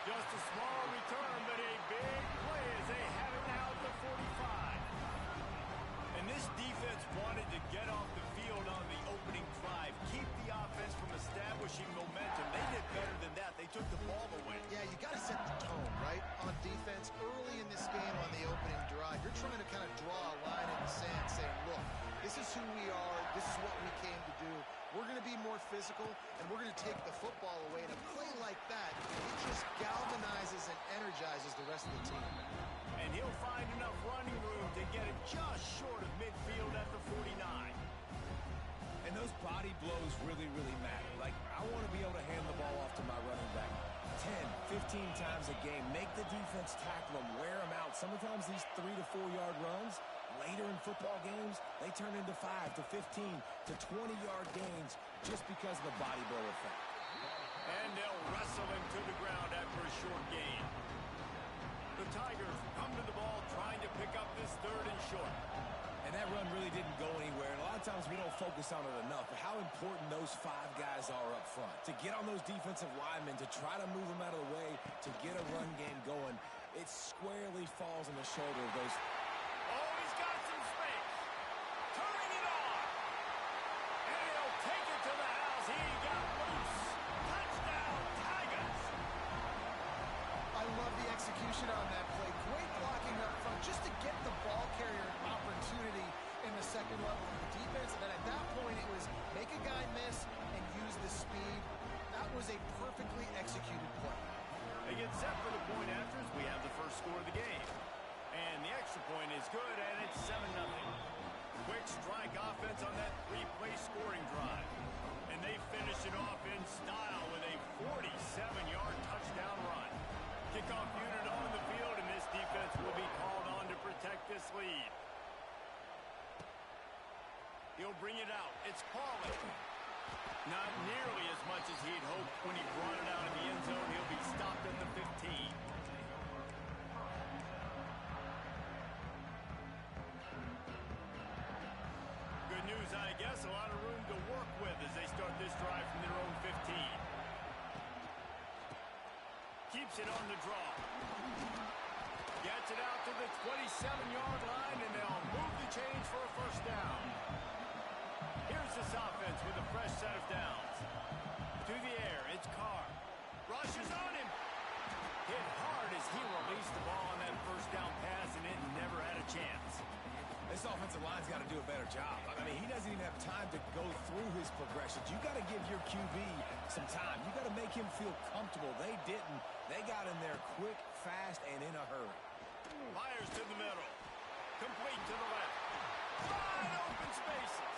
Just a small return, but a big play as they have it now at the 45. And this defense wanted to get off the field on the opening drive, keep the offense from establishing momentum. They did better than that. They took the ball away. Yeah, you got to set the tone, right? On defense, early in this game on the opening drive, you're trying to kind of draw a line in the sand saying, look, this is who we are. This is what we came to do. We're going to be more physical, and we're going to take the football away. And a play like that, it just galvanizes and energizes the rest of the team. And he'll find enough running room to get it just short of midfield at the 49. And those body blows really, really matter. Like, I want to be able to hand the ball off to my running back 10, 15 times a game. Make the defense tackle them, wear them out. Sometimes these 3 to 4 yard runs, later in football games, they turn into 5 to 15 to 20 yard gains just because of the body blow effect. And they'll wrestle him to the ground after a short gain. The Tigers come to the ball trying to pick up this 3rd and short. And that run really didn't go anywhere. And a lot of times we don't focus on it enough, but how important those 5 guys are up front. To get on those defensive linemen, to try to move them out of the way, to get a run game going, it squarely falls on the shoulder of those. Oh, he's got some space. Turning it on. And he'll take it to the house. He got loose. Touchdown, Tigers. I love the execution on that play. Great blocking up front just to get the ball carrier an opportunity in the second level of the defense. And then at that point, it was make a guy miss and use the speed. That was a perfectly executed play. They get set for the point after as we have the first score of the game. And the extra point is good, and it's 7-0. Quick strike offense on that 3-play scoring drive. And they finish it off in style with a 47-yard touchdown run. Kickoff unit on the field, and this defense will be called on to protect this lead. He'll bring it out. It's Pauly. Not nearly as much as he'd hoped when he brought it out of the end zone. He'll be stopped at the 15. Good news, I guess. A lot of room to work with as they start this drive from their own 15. Keeps it on the draw. Gets it out to the 27-yard line, and they'll move the chains for a first down. Here's this offense with a fresh set of downs. To the air, it's Carr. Rushes on him. Hit hard as he released the ball on that first down pass, and it never had a chance. This offensive line's got to do a better job. I mean, he doesn't even have time to go through his progressions. You got to give your QB some time. You got to make him feel comfortable. They didn't. They got in there quick, fast, and in a hurry. Fires to the middle. Complete to the left. Wide open spaces.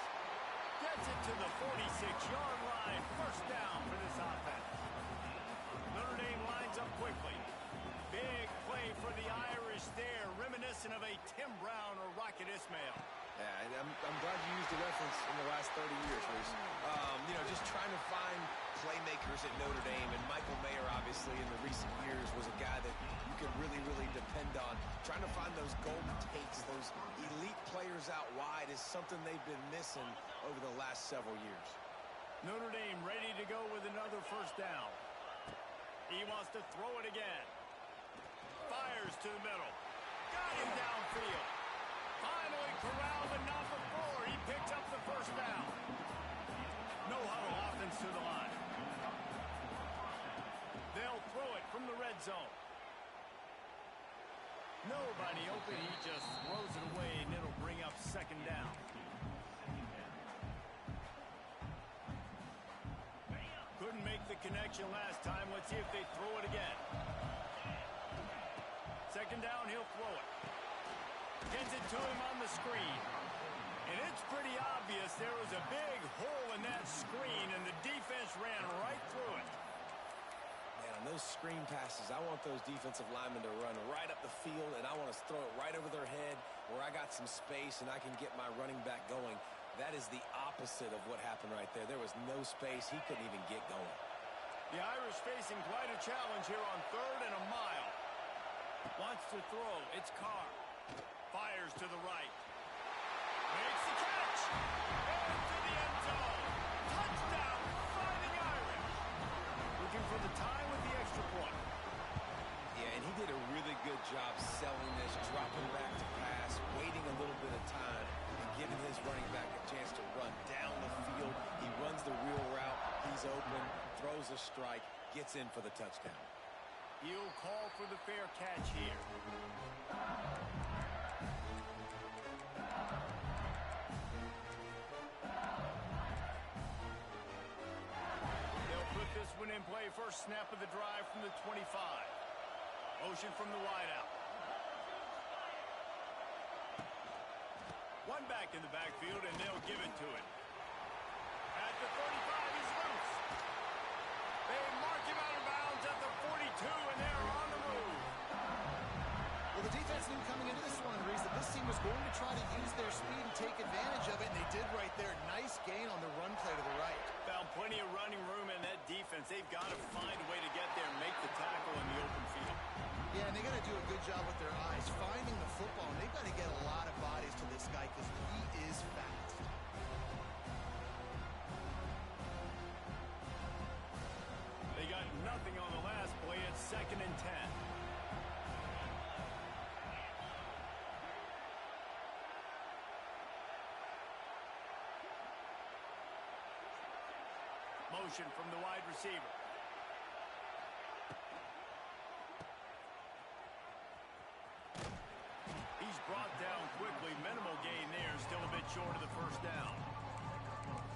Gets it to the 46-yard line. First down for this offense. Notre Dame lines up quickly. Big play for the Irish there, reminiscent of a Tim Brown or Rocket Ismail. Yeah, I'm glad you used the reference in the last 30 years, Reese. You know, just trying to find playmakers at Notre Dame, and Michael Mayer, obviously, in the recent years, was a guy that you could really, really depend on. Trying to find those golden takes, those elite players out wide is something they've been missing over the last several years. Notre Dame ready to go with another first down. He wants to throw it again. Fires to the middle. Got him downfield. Finally corralled, but not before. He picks up the first down. No huddle offense to the line. They'll throw it from the red zone. Nobody open. He just throws it away, and it'll bring up second down. Couldn't make the connection last time. Let's see if they throw it again. Second down, he'll throw it. Gets it to him on the screen. And it's pretty obvious there was a big hole in that screen, and the defense ran right through it. Man, on those screen passes, I want those defensive linemen to run right up the field, and I want to throw it right over their head where I got some space and I can get my running back going. That is the opposite of what happened right there. There was no space. He couldn't even get going. The Irish facing quite a challenge here on 3rd and a mile. Wants to throw. It's Carr. Fires to the right. Makes the catch. Into the end zone. Touchdown, Fighting Irish. Looking for the tie with the extra point. Yeah, and he did a really good job selling this, dropping back to pass, waiting a little bit of time, and giving his running back a chance to run down the field. He runs the real route. He's open, throws a strike, gets in for the touchdown. He'll call for the fair catch here. They'll put this one in play. First snap of the drive from the 25. Motion from the wideout. One back in the backfield, and they'll give it to it. At the 35, he's loose. They mark him out of bounds at the 42, and they're on the move. Well, the defense knew coming into this one, Reese, that this team was going to try to use their speed and take advantage of it, and they did right there. Nice gain on the run play to the right. Found plenty of running room in that defense. They've got to to do a good job with their eyes, finding the football, and they've got to get a lot of bodies to this guy because he is fast. They got nothing on the last play. It's 2nd and 10. Motion from the wide receiver. He's brought down quickly. Minimal gain there. Still a bit short of the first down.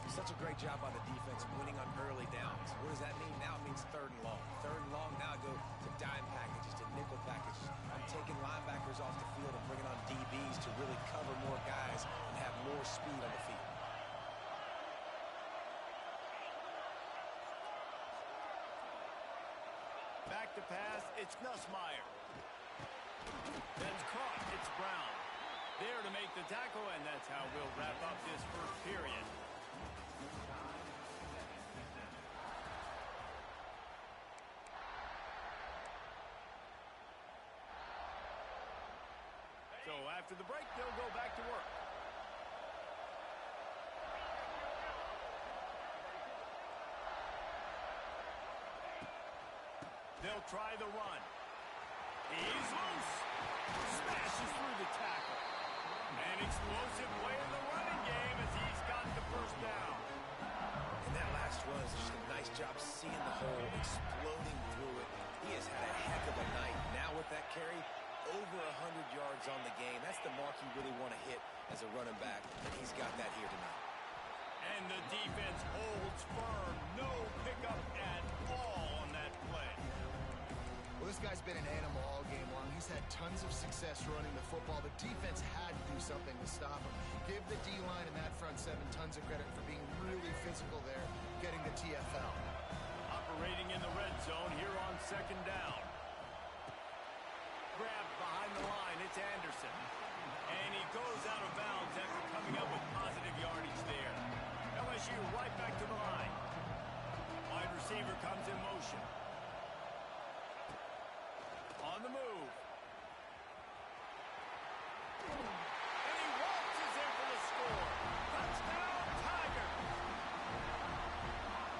Such a great job by the defense winning on early downs. What does that mean? Now it means 3rd and long. 3rd and long, now I go to dime packages, to nickel packages. I'm taking linebackers off the field and bringing on DBs to really cover more guys and have more speed on the field. Back to pass, it's Nussmeier. That's caught, it's Brown. There to make the tackle, and that's how we'll wrap up this first period. So after the break, they'll go back to work. They'll try the run. He's loose. Smashes through the tackle. An explosive play in the running game as he's got the first down. And that last run is just a nice job seeing the hole, exploding through it. He has had a heck of a night. Now with that carry, over 100 yards on the game. That's the mark you really want to hit as a running back, and he's got that here tonight. And the defense holds firm. No pickup at all on that play. Well, this guy's been an animal all game long. He's had tons of success running the football. The defense had to do something to stop him. Give the D-line and that front 7 tons of credit for being really physical there, getting the TFL. Operating in the red zone here on 2nd down. Grabbed behind the line, it's Anderson. And he goes out of bounds after coming up with positive yardage there. LSU right back to the line. Wide receiver comes in motion. On the move. And he waltzes in for the score. Touchdown, Tiger!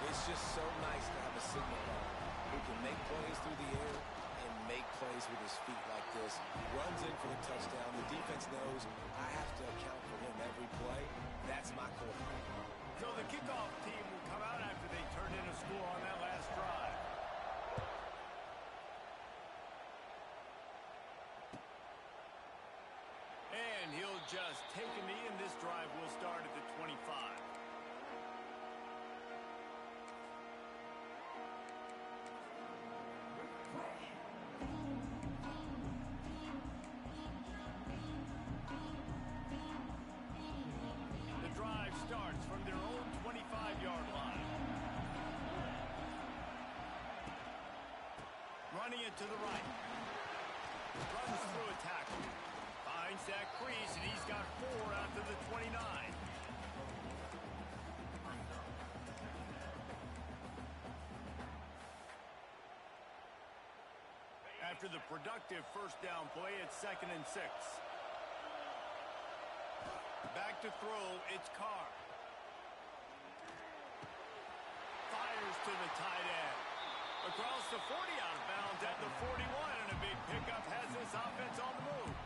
It's just so nice to have a signal runner who can make plays through the air and make plays with his feet like this. Runs in for the touchdown. The defense knows I have to account for him every play. That's my quarterback. So the kickoff team will come out after they turn in a score on that last drive. And he'll just take a knee, and this drive will start at the 25. The drive starts from their own 25-yard line. Running it to the right. Runs through a tackle. Finds that crease, and he's got 4 after the 29. After the productive first down play, it's 2nd and 6. Back to throw, it's Carr. Fires to the tight end. Across the 40, out of bounds at the 41, and a big pickup has this offense on the move.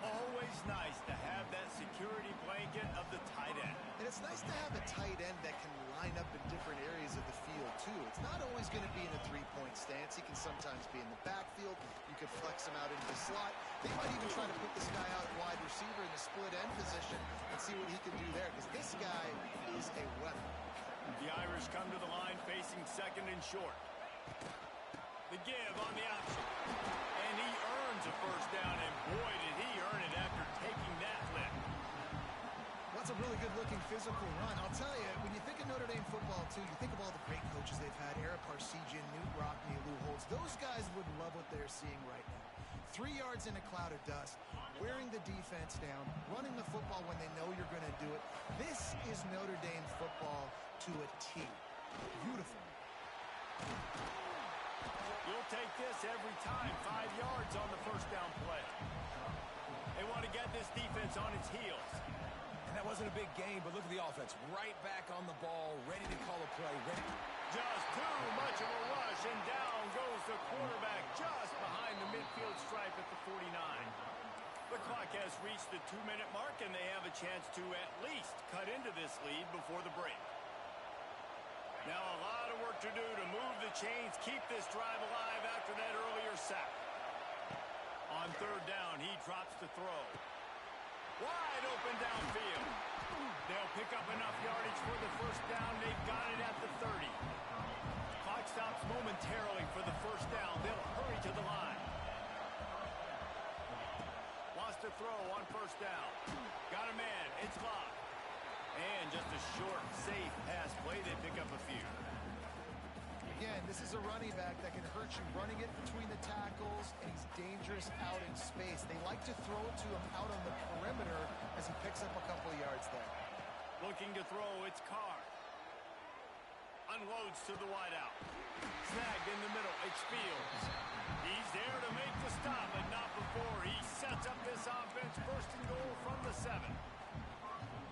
Always nice to have that security blanket of the tight end. And it's nice to have a tight end that can line up in different areas of the field, too. It's not always going to be in a three-point stance. He can sometimes be in the backfield. You could flex him out into the slot. They might even try to put this guy out wide receiver in the split end position and see what he can do there, because this guy is a weapon. The Irish come to the line facing 2nd and short. The give on the option. And he earns a first down, and boy, did he earn it after taking that lift. That's a really good-looking physical run. I'll tell you, when you think of Notre Dame football, too, you think of all the great coaches they've had, Ara Parseghian, Newt Rockne, Lou Holtz. Those guys would love what they're seeing right now. 3 yards in a cloud of dust, wearing the defense down, running the football when they know you're going to do it. This is Notre Dame football to a T. Beautiful. You'll take this every time. 5 yards on the first down play. They want to get this defense on its heels. And that wasn't a big gain, but look at the offense. Right back on the ball, ready to call a play. Just too much of a rush, and down goes the quarterback just behind the midfield stripe at the 49. The clock has reached the 2-minute mark, and they have a chance to at least cut into this lead before the break. Now a lot of work to do to move the chains, keep this drive alive after that earlier sack. On third down, he drops to throw. Wide open downfield. They'll pick up enough yardage for the first down. They've got it at the 30. Clock stops momentarily for the first down. They'll hurry to the line. Wants to throw on first down. Got a man. It's locked. And just a short, safe pass play. They pick up a few. Again, this is a running back that can hurt you running it between the tackles, and he's dangerous out in space. They like to throw it to him out on the perimeter as he picks up a couple of yards there. Looking to throw, it's Carr. Unloads to the wideout. Snagged in the middle, it's Fields. He's there to make the stop, but not before. He sets up this offense, first and goal from the 7.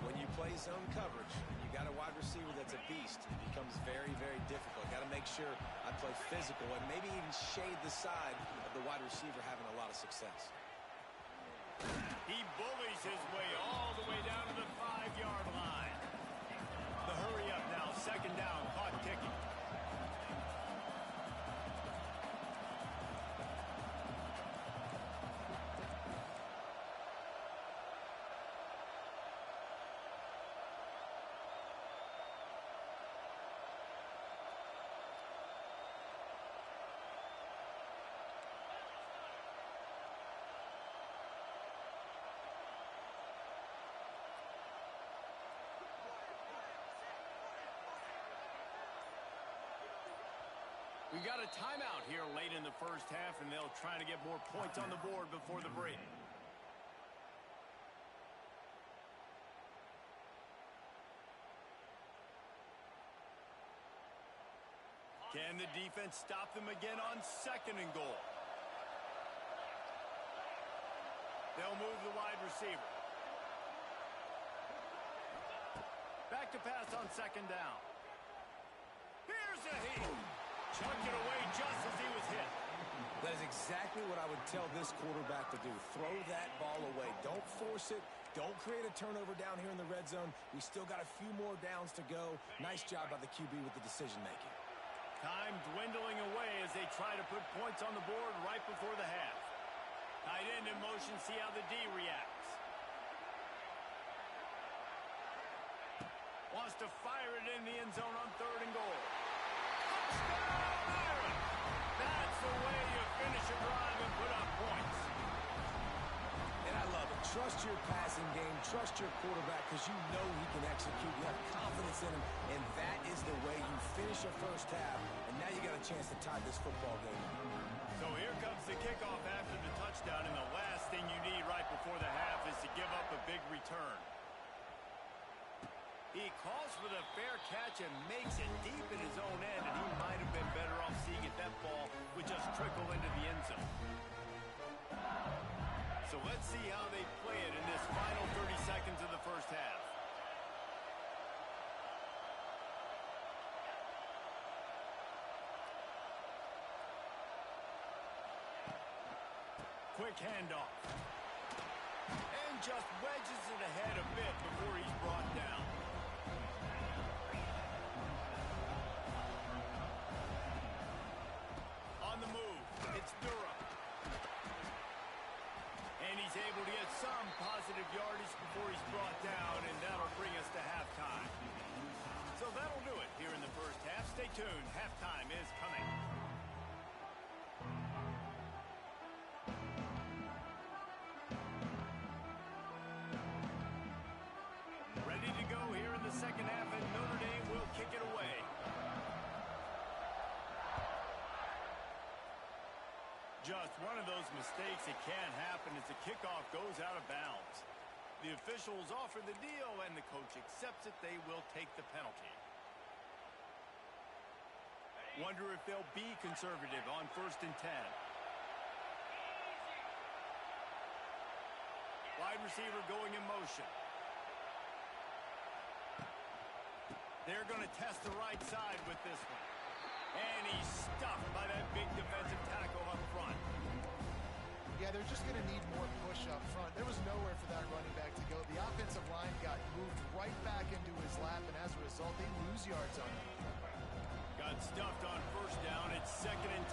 When you play zone coverage, you got a wide receiver that's a beast. It becomes very, very difficult. Got to make sure I play physical and maybe even shade the side of the wide receiver having a lot of success. He bullies his way all the way down to the 5-yard line. The hurry up now, second down, clock ticking. We've got a timeout here late in the first half, and they'll try to get more points on the board before the break. Can the defense stop them again on second and goal? They'll move the wide receiver. Back to pass on second down. Here's a heat. Chucked it away just as he was hit. That is exactly what I would tell this quarterback to do. Throw that ball away. Don't force it. Don't create a turnover down here in the red zone. We still got a few more downs to go. Nice job by the QB with the decision-making. Time dwindling away as they try to put points on the board right before the half. Tight end in motion, see how the D reacts. Wants to fire it in the end zone on third and goal. Touchdown, Byron! That's the way you finish a drive and put up points. And I love it. Trust your passing game. Trust your quarterback because you know he can execute. You have confidence in him, and that is the way you finish a first half. And now you got a chance to tie this football game. So here comes the kickoff after the touchdown, and the last thing you need right before the half is to give up a big return. He calls for the fair catch and makes it deep in his own end, and he might have been better off seeing it that ball would just trickle into the end zone. So let's see how they play it in this final 30 seconds of the first half. Quick handoff. And just wedges it ahead a bit before he's brought down. On the move, it's Durham. And he's able to get some positive yardage before he's brought down, and that'll bring us to halftime. So that'll do it here in the first half. Stay tuned. Halftime is coming. Ready to go here in the second half, and Notre Dame will kick it away. Just one of those mistakes that can happen as the kickoff goes out of bounds. The officials offer the deal, and the coach accepts it. They will take the penalty. Wonder if they'll be conservative on 1st and 10. Wide receiver going in motion. They're going to test the right side with this one. And he's stuffed by that big defensive tackle up front. Yeah, they're just going to need more push up front. There was nowhere for that running back to go. The offensive line got moved right back into his lap, and as a result, they lose yards on him. Got stuffed on 1st down. It's 2nd and 10.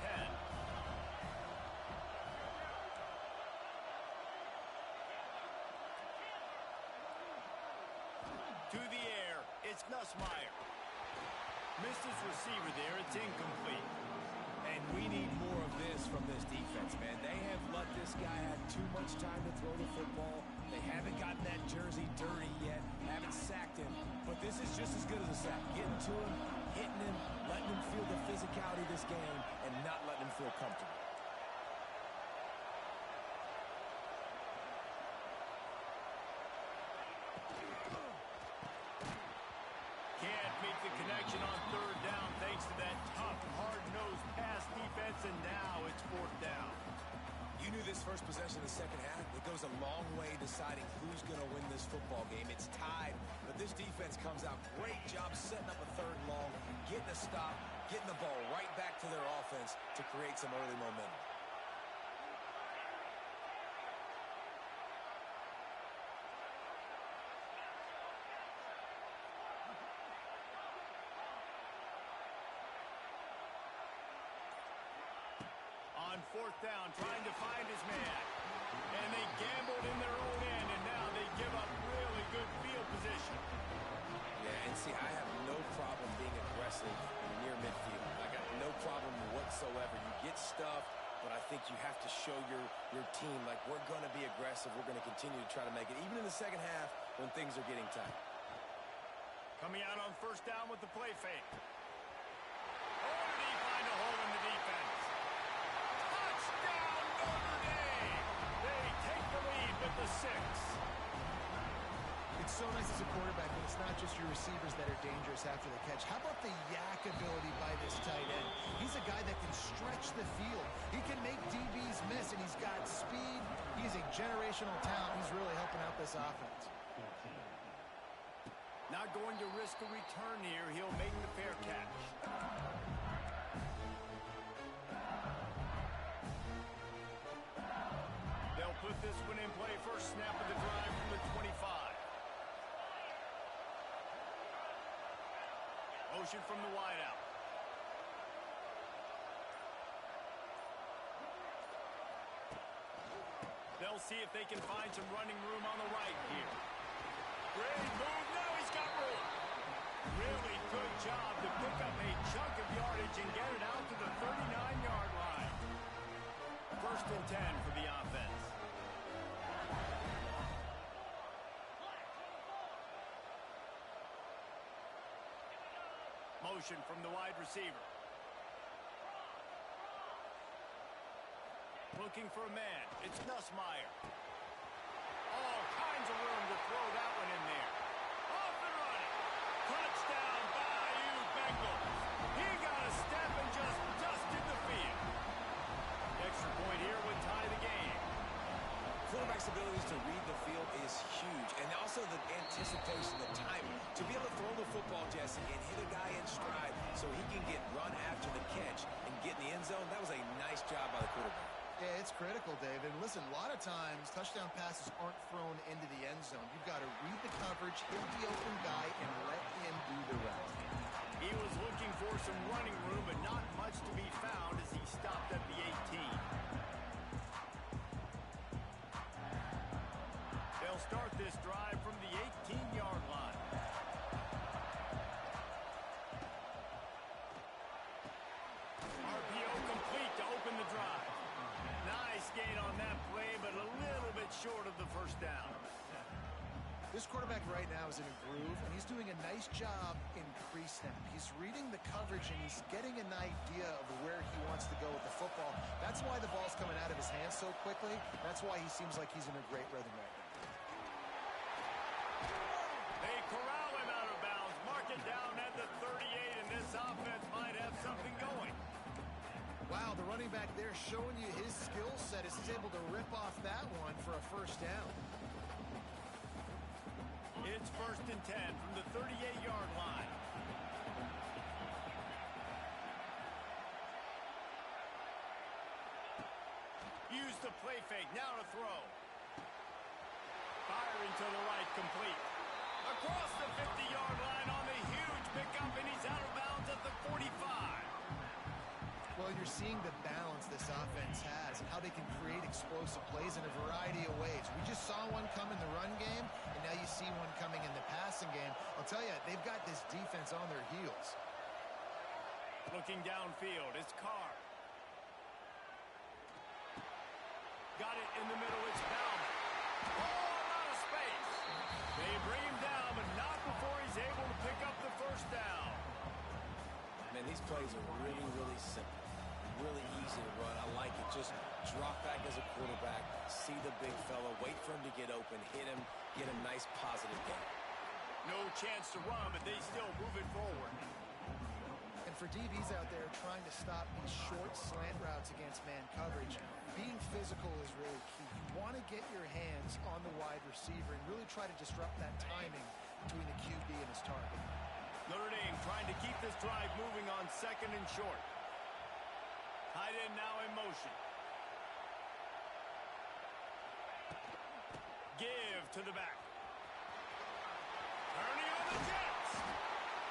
To the air, it's Nussmeier. Missed his receiver there, it's incomplete. And we need more of this from this defense, man. They have let this guy have too much time to throw the football. They haven't gotten that jersey dirty yet, haven't sacked him. But this is just as good as a sack. Getting to him, hitting him, letting him feel the physicality of this game, and not letting him feel comfortable. The connection on 3rd down thanks to that tough, hard-nosed pass defense, and now it's 4th down. You knew this first possession of the second half. It goes a long way deciding who's going to win this football game. It's tied, but this defense comes out. Great job setting up a 3rd and long, getting a stop, getting the ball right back to their offense to create some early momentum. On 4th down, trying to find his man. And they gambled in their own end, and now they give up really good field position. Yeah, and see, I have no problem being aggressive near midfield. I got no problem whatsoever. You get stuffed, but I think you have to show your team, like, we're going to be aggressive. We're going to continue to try to make it, even in the second half when things are getting tight. Coming out on 1st down with the play fake. Oh, did he find a hole in the defense? Touchdown, Notre Dame! They take the lead with the 6. It's so nice as a quarterback when it's not just your receivers that are dangerous after the catch. How about the yak ability by this tight end? He's a guy that can stretch the field. He can make DBs miss, and he's got speed. He's a generational talent. He's really helping out this offense. Not going to risk a return here. He'll make the fair catch. They'll put this one in play. First snap of the drive from the 25. Motion from the wideout. They'll see if they can find some running room on the right here. Great move. Now he's got room. Really good job to pick up a chunk of yardage and get it out to the 39-yard line. 1st and 10 for the offense. Motion from the wide receiver. Looking for a man. It's Nussmeier. All kinds of room to throw that one in there. Off and running. Touchdown, Bayou Bengals. He got a step and just dusted the field. Extra point here would tie the game. Quarterback's abilities to read the field is huge, and also the anticipation, the timing. To be able to throw the football, Jesse, and hit a guy in stride so he can get run after the catch and get in the end zone, that was a nice job by the quarterback. Yeah, it's critical, David. Listen, a lot of times, touchdown passes aren't thrown into the end zone. You've got to read the coverage, hit the open guy, and let him do the rest. He was looking for some running room, but not much to be found as he stopped at the 18. They'll start this drive from the 18-yard line. RPO complete to open the drive. Nice gain on that play, but a little bit short of the first down. This quarterback right now is in a groove, and he's doing a nice job in pre-snap. He's reading the coverage, and he's getting an idea of where he wants to go with the football. That's why the ball's coming out of his hands so quickly. That's why he seems like he's in a great rhythm right now. They corral him out of bounds, mark it down at the 38, and this offense might have something going. running back there showing you his skill set as he's able to rip off that one for a first down. It's 1st and 10 from the 38-yard line. Use the play fake, now to throw. Firing to the right, complete. Across the 50-yard line on the huge pickup, and he's out of bounds at the 45. Well, you're seeing the balance this offense has and how they can create explosive plays in a variety of ways. We just saw one come in the run game, and now you see one coming in the passing game. I'll tell you, they've got this defense on their heels. Looking downfield, it's Carr. Got it in the middle, it's Bauman. Oh, out of space. They bring him down, but not before he's able to pick up the first down. Man, these plays are really, really simple. Really easy to run. I like it. Just drop back as a quarterback, see the big fella, wait for him to get open, hit him, get a nice positive gain. No chance to run, but they still move it forward. And for DBs out there trying to stop these short slant routes against man coverage, being physical is really key. You want to get your hands on the wide receiver and really try to disrupt that timing between the QB and his target. Notre Dame trying to keep this drive moving on 2nd and short. Tight end now in motion. Give to the back. Turning on the Jets.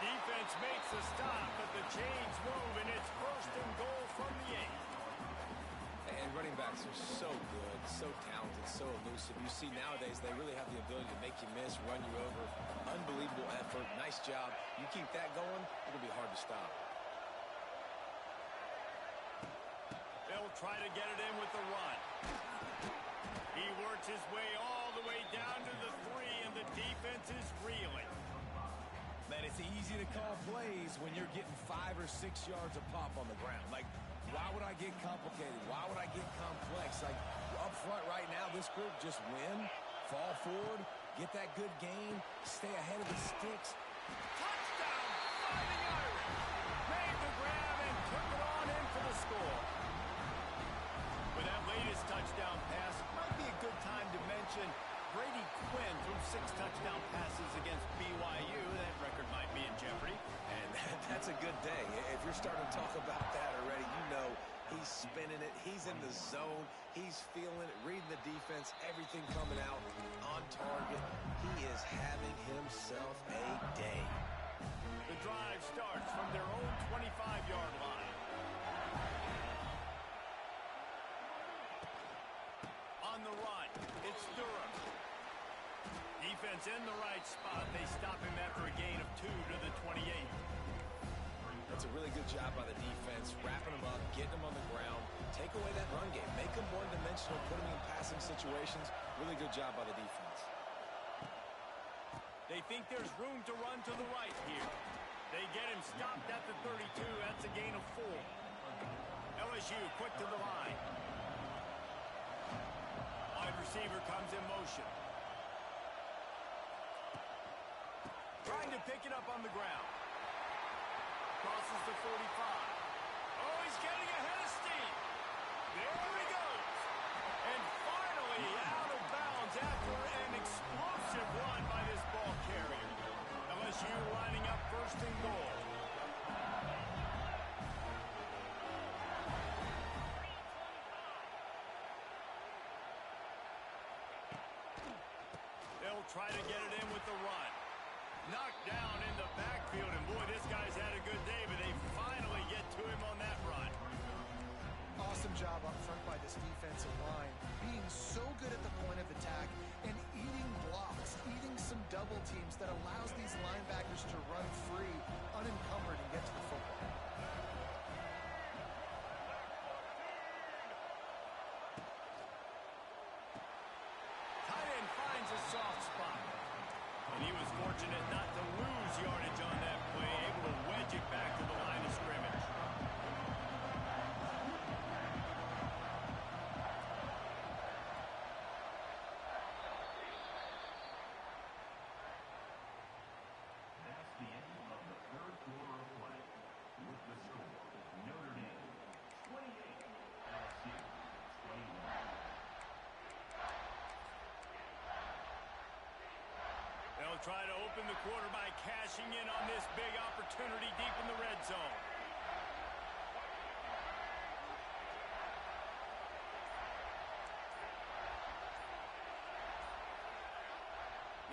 Defense makes a stop, but the chains move, and it's 1st and goal from the 8. And running backs are so good, so talented, so elusive. You see nowadays they really have the ability to make you miss, run you over. Unbelievable effort. Nice job. You keep that going, it'll be hard to stop. They'll try to get it in with the run. He works his way all the way down to the 3, and the defense is reeling. Man, it's easy to call plays when you're getting 5 or 6 yards of pop on the ground. Like, why would I get complicated? Why would I get complex? Like, up front right now, this group just win, fall forward, get that good gain, stay ahead of the sticks. Touchdown, Fighting Irish! Made the grab and took it on in for the score. With that latest touchdown pass, might be a good time to mention Brady Quinn threw 6 touchdown passes against BYU. That record might be in jeopardy. And that's a good day. If you're starting to talk about that already, you know he's spinning it. He's in the zone. He's feeling it, reading the defense, everything coming out on target. He is having himself a day. The drive starts from their own 25-yard line. On the run, it's Durham. Defense in the right spot. They stop him after a gain of 2 to the 28. That's a really good job by the defense, wrapping him up, getting him on the ground, take away that run game, make him one-dimensional, put him in passing situations. Really good job by the defense. They think there's room to run to the right here. They get him stopped at the 32. That's a gain of 4. LSU quick to the line. Wide receiver comes in motion. Trying to pick it up on the ground. Crosses the 45. Oh, he's getting ahead of steam. There he goes. And finally out of bounds after an explosive run by this ball carrier. LSU lining up 1st and goal. They'll try to get it in with the run. Knocked down in the backfield, and boy, this guy's had a good day, but they finally get to him on that run. Awesome job up front by this defensive line, being so good at the point of attack and eating blocks, eating some double teams that allows these linebackers to run free, unencumbered, and get to the football. Tight end finds a soft spot. And he was fortunate not to lose yardage on that play, able to wedge it back to the line of scrimmage. That's the end of the 3rd quarter of play. try to open the quarter by cashing in on this big opportunity deep in the red zone.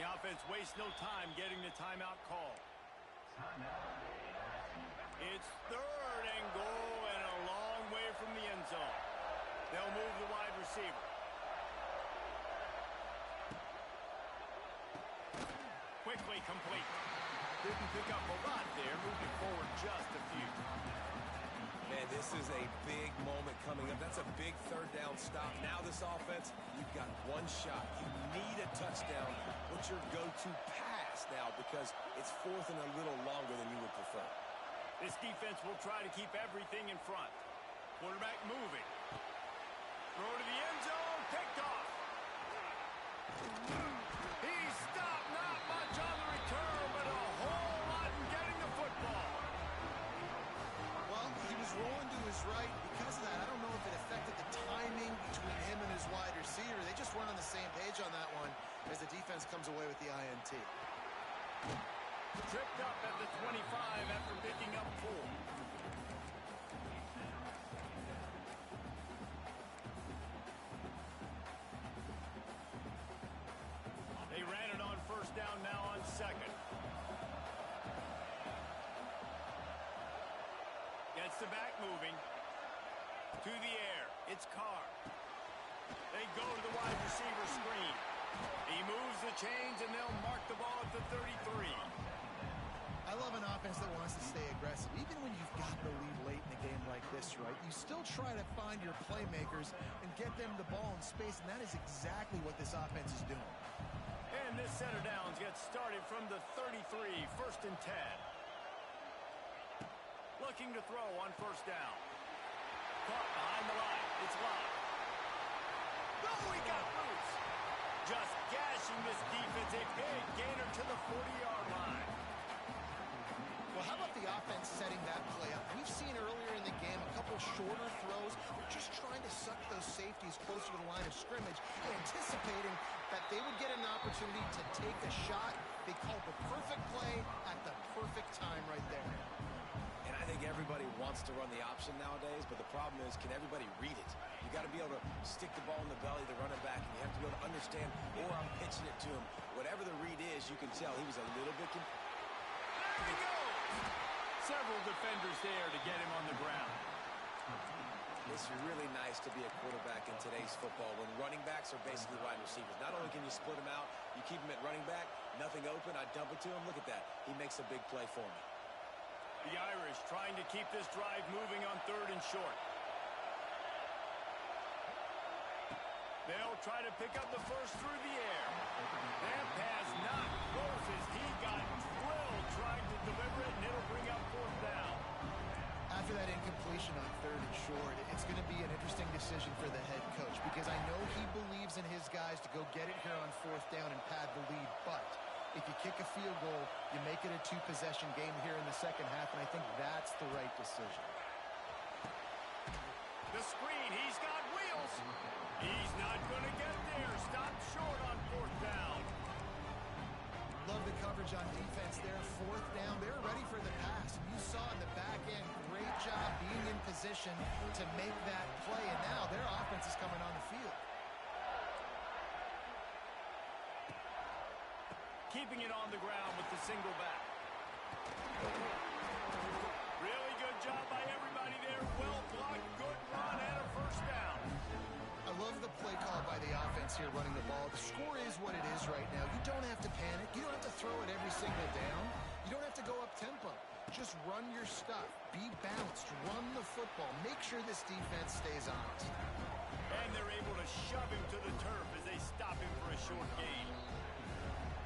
The offense wastes no time getting the timeout call. It's 3rd and goal and a long way from the end zone. They'll move the wide receiver. Quickly complete. Didn't pick up a lot there, moving forward just a few. Man, this is a big moment coming up. That's a big 3rd down stop. Now this offense, you've got one shot. You need a touchdown. What's your go-to pass now? Because it's 4th and a little longer than you would prefer. This defense will try to keep everything in front. Quarterback moving. Throw to the end zone. Picked off. He's stopped. Not much on the return, but a whole lot in getting the football. Well, he was rolling to his right. Because of that, I don't know if it affected the timing between him and his wide receiver. They just weren't on the same page on that one as the defense comes away with the INT. Tripped up at the 25 after picking up 4. They ran it on 1st down, now on 2nd. Gets the back moving. To the air. It's Carr. They go to the wide receiver screen. He moves the chains, and they'll mark the ball at the 33. I love an offense that wants to stay aggressive. Even when you've got the lead late in a game like this, right, you still try to find your playmakers and get them the ball in space, and that is exactly what this offense is doing. And this set of downs gets started from the 33, 1st and 10. Looking to throw on 1st down. Caught behind the line. It's live. Oh, he got loose. Just gashing this defense. A big gainer to the 40-yard line. Well, how about the offense setting that play up? We've seen earlier in the game a couple shorter throws. They're just trying to suck those safeties closer to the line of scrimmage, anticipating that they would get an opportunity to take a shot. They called the perfect play at the perfect time right there. And I think everybody wants to run the option nowadays, but the problem is, can everybody read it? You got to be able to stick the ball in the belly of the running back, and you have to be able to understand, or I'm pitching it to him. Whatever the read is, you can tell he was a little bit confused. There he goes. Several defenders there to get him on the ground. It's really nice to be a quarterback in today's football when running backs are basically wide receivers. Not only can you split them out, you keep them at running back, nothing open, I dump it to him. Look at that. He makes a big play for me. The Irish trying to keep this drive moving on 3rd and short. They'll try to pick up the first through the air. That pass not close as he got drilled trying to deliver it, and it'll bring up 4th down. After that incompletion on 3rd and short, it's going to be an interesting decision for the head coach because I know he believes in his guys to go get it here on 4th down and pad the lead, but if you kick a field goal, you make it a 2-possession game here in the 2nd half, and I think that's the right decision. The screen, he's got wheels. He's not going to get there. Stopped short on 4th down. Love the coverage on defense there. 4th down, they're ready for the pass. You saw in the back end, great job being in position to make that play, and now their offense is coming on the field. Keeping it on the ground with the single back. Really good job by everybody there. Well blocked, good run, and a 1st down. I love the play call by the offense here running the ball. The score is what it is right now. You don't have to panic. You don't have to throw it every single down. You don't have to go up tempo. Just run your stuff. Be balanced. Run the football. Make sure this defense stays honest. And they're able to shove him to the turf as they stop him for a short gain.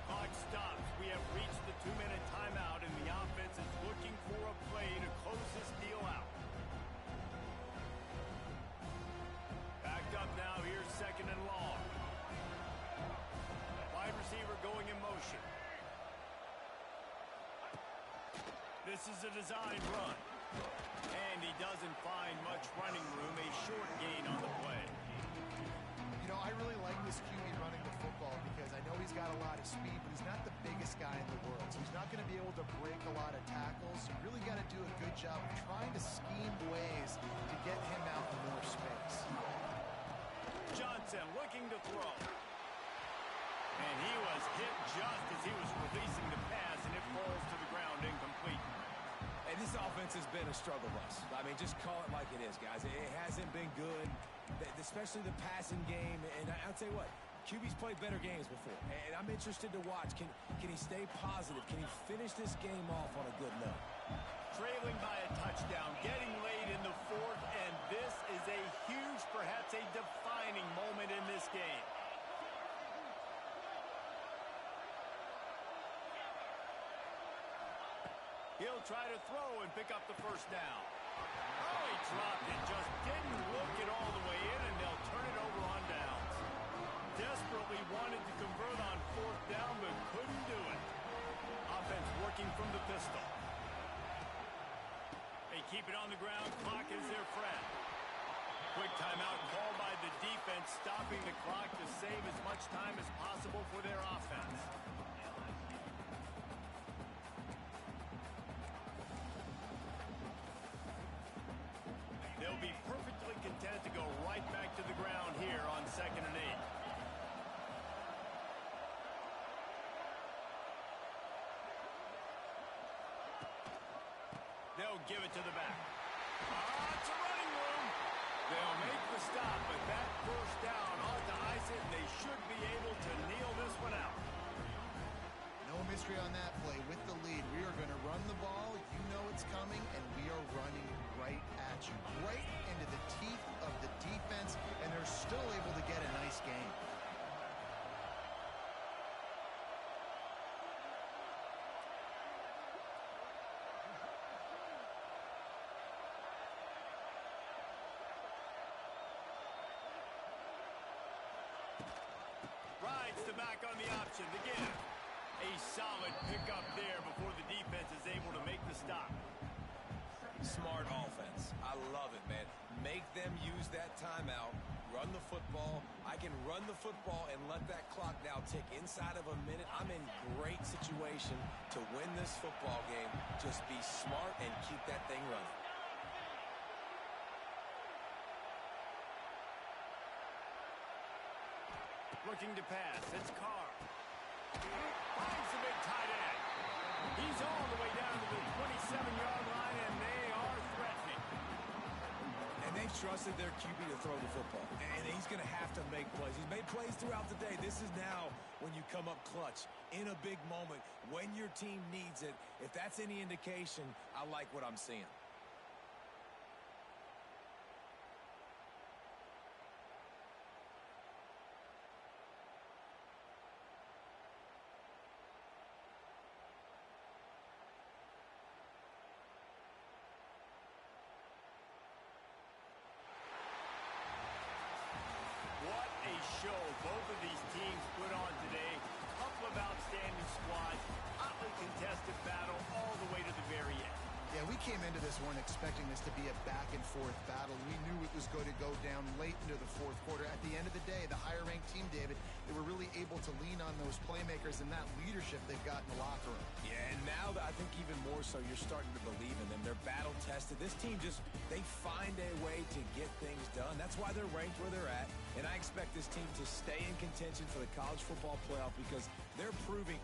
Clock stops. We have reached the 2-minute timeout, and the offense is looking for a play to close this deal out. Backed up now. Here's 2nd and long. Wide receiver going in motion. This is a designed run. And he doesn't find much running room. A short gain on the play. You know, I really like this QB running the football because I know he's got a lot of speed, but he's not the biggest guy guy in the world. So he's not going to be able to break a lot of tackles. You really got to do a good job of trying to scheme ways to get him out in more space. Johnson looking to throw. And he was hit just as he was releasing the pass, and it falls to the ground incomplete. And this offense has been a struggle bus. I mean, just call it like it is, guys. It hasn't been good, especially the passing game. And I'll tell you what, QB's played better games before. And I'm interested to watch. Can he stay positive? Can he finish this game off on a good note? Trailing by a touchdown, getting late in the fourth, and this is a huge, perhaps a defining moment in this game. He'll try to throw and pick up the first down. Oh, he dropped it. Just didn't look it all the way in, and they'll turn it over on downs. Desperately wanted to convert on fourth down, but couldn't do it. Offense working from the pistol. They keep it on the ground. Clock is their friend. Quick timeout called by the defense, stopping the clock to save as much time as possible for their offense. They'll be perfectly content to go right back to the ground here on 2nd and 8. They'll give it to the back. It's a running room. They'll make the stop, but that first down ought to ice it, and they should be able to kneel this one out. No mystery on that play. With the lead, we are going to run the ball. You know it's coming, and we are running right at you, right into the teeth of the defense, and they're still able to get a nice game. Rides the back on the option to give. A solid pickup there before the defense is able to make the stop. Smart offense. I love it, man. Make them use that timeout, run the football. I can run the football and let that clock now tick inside of a minute. I'm in great situation to win this football game. Just be smart and keep that thing running. Looking to pass. It's Carr. Finds the big tight end. He's all the way down to the 27-yard line, and they are threatening. And they've trusted their QB to throw the football. And he's going to have to make plays. He's made plays throughout the day. This is now when you come up clutch in a big moment when your team needs it. If that's any indication, I like what I'm seeing. What a show both of these teams put on today. A couple of outstanding squads, hotly contested battle all the way to the very end. Yeah, we came into this one expecting this to be a back-and-forth battle. We knew it was going to go down late into the fourth quarter. At the end of the day, the higher-ranked team, David, they were really able to lean on those playmakers and that leadership they've got in the locker room. Yeah, and now I think even more so, you're starting to believe in them. They're battle-tested. This team they find a way to get things done. That's why they're ranked where they're at. And I expect this team to stay in contention for the college football playoff because they're proving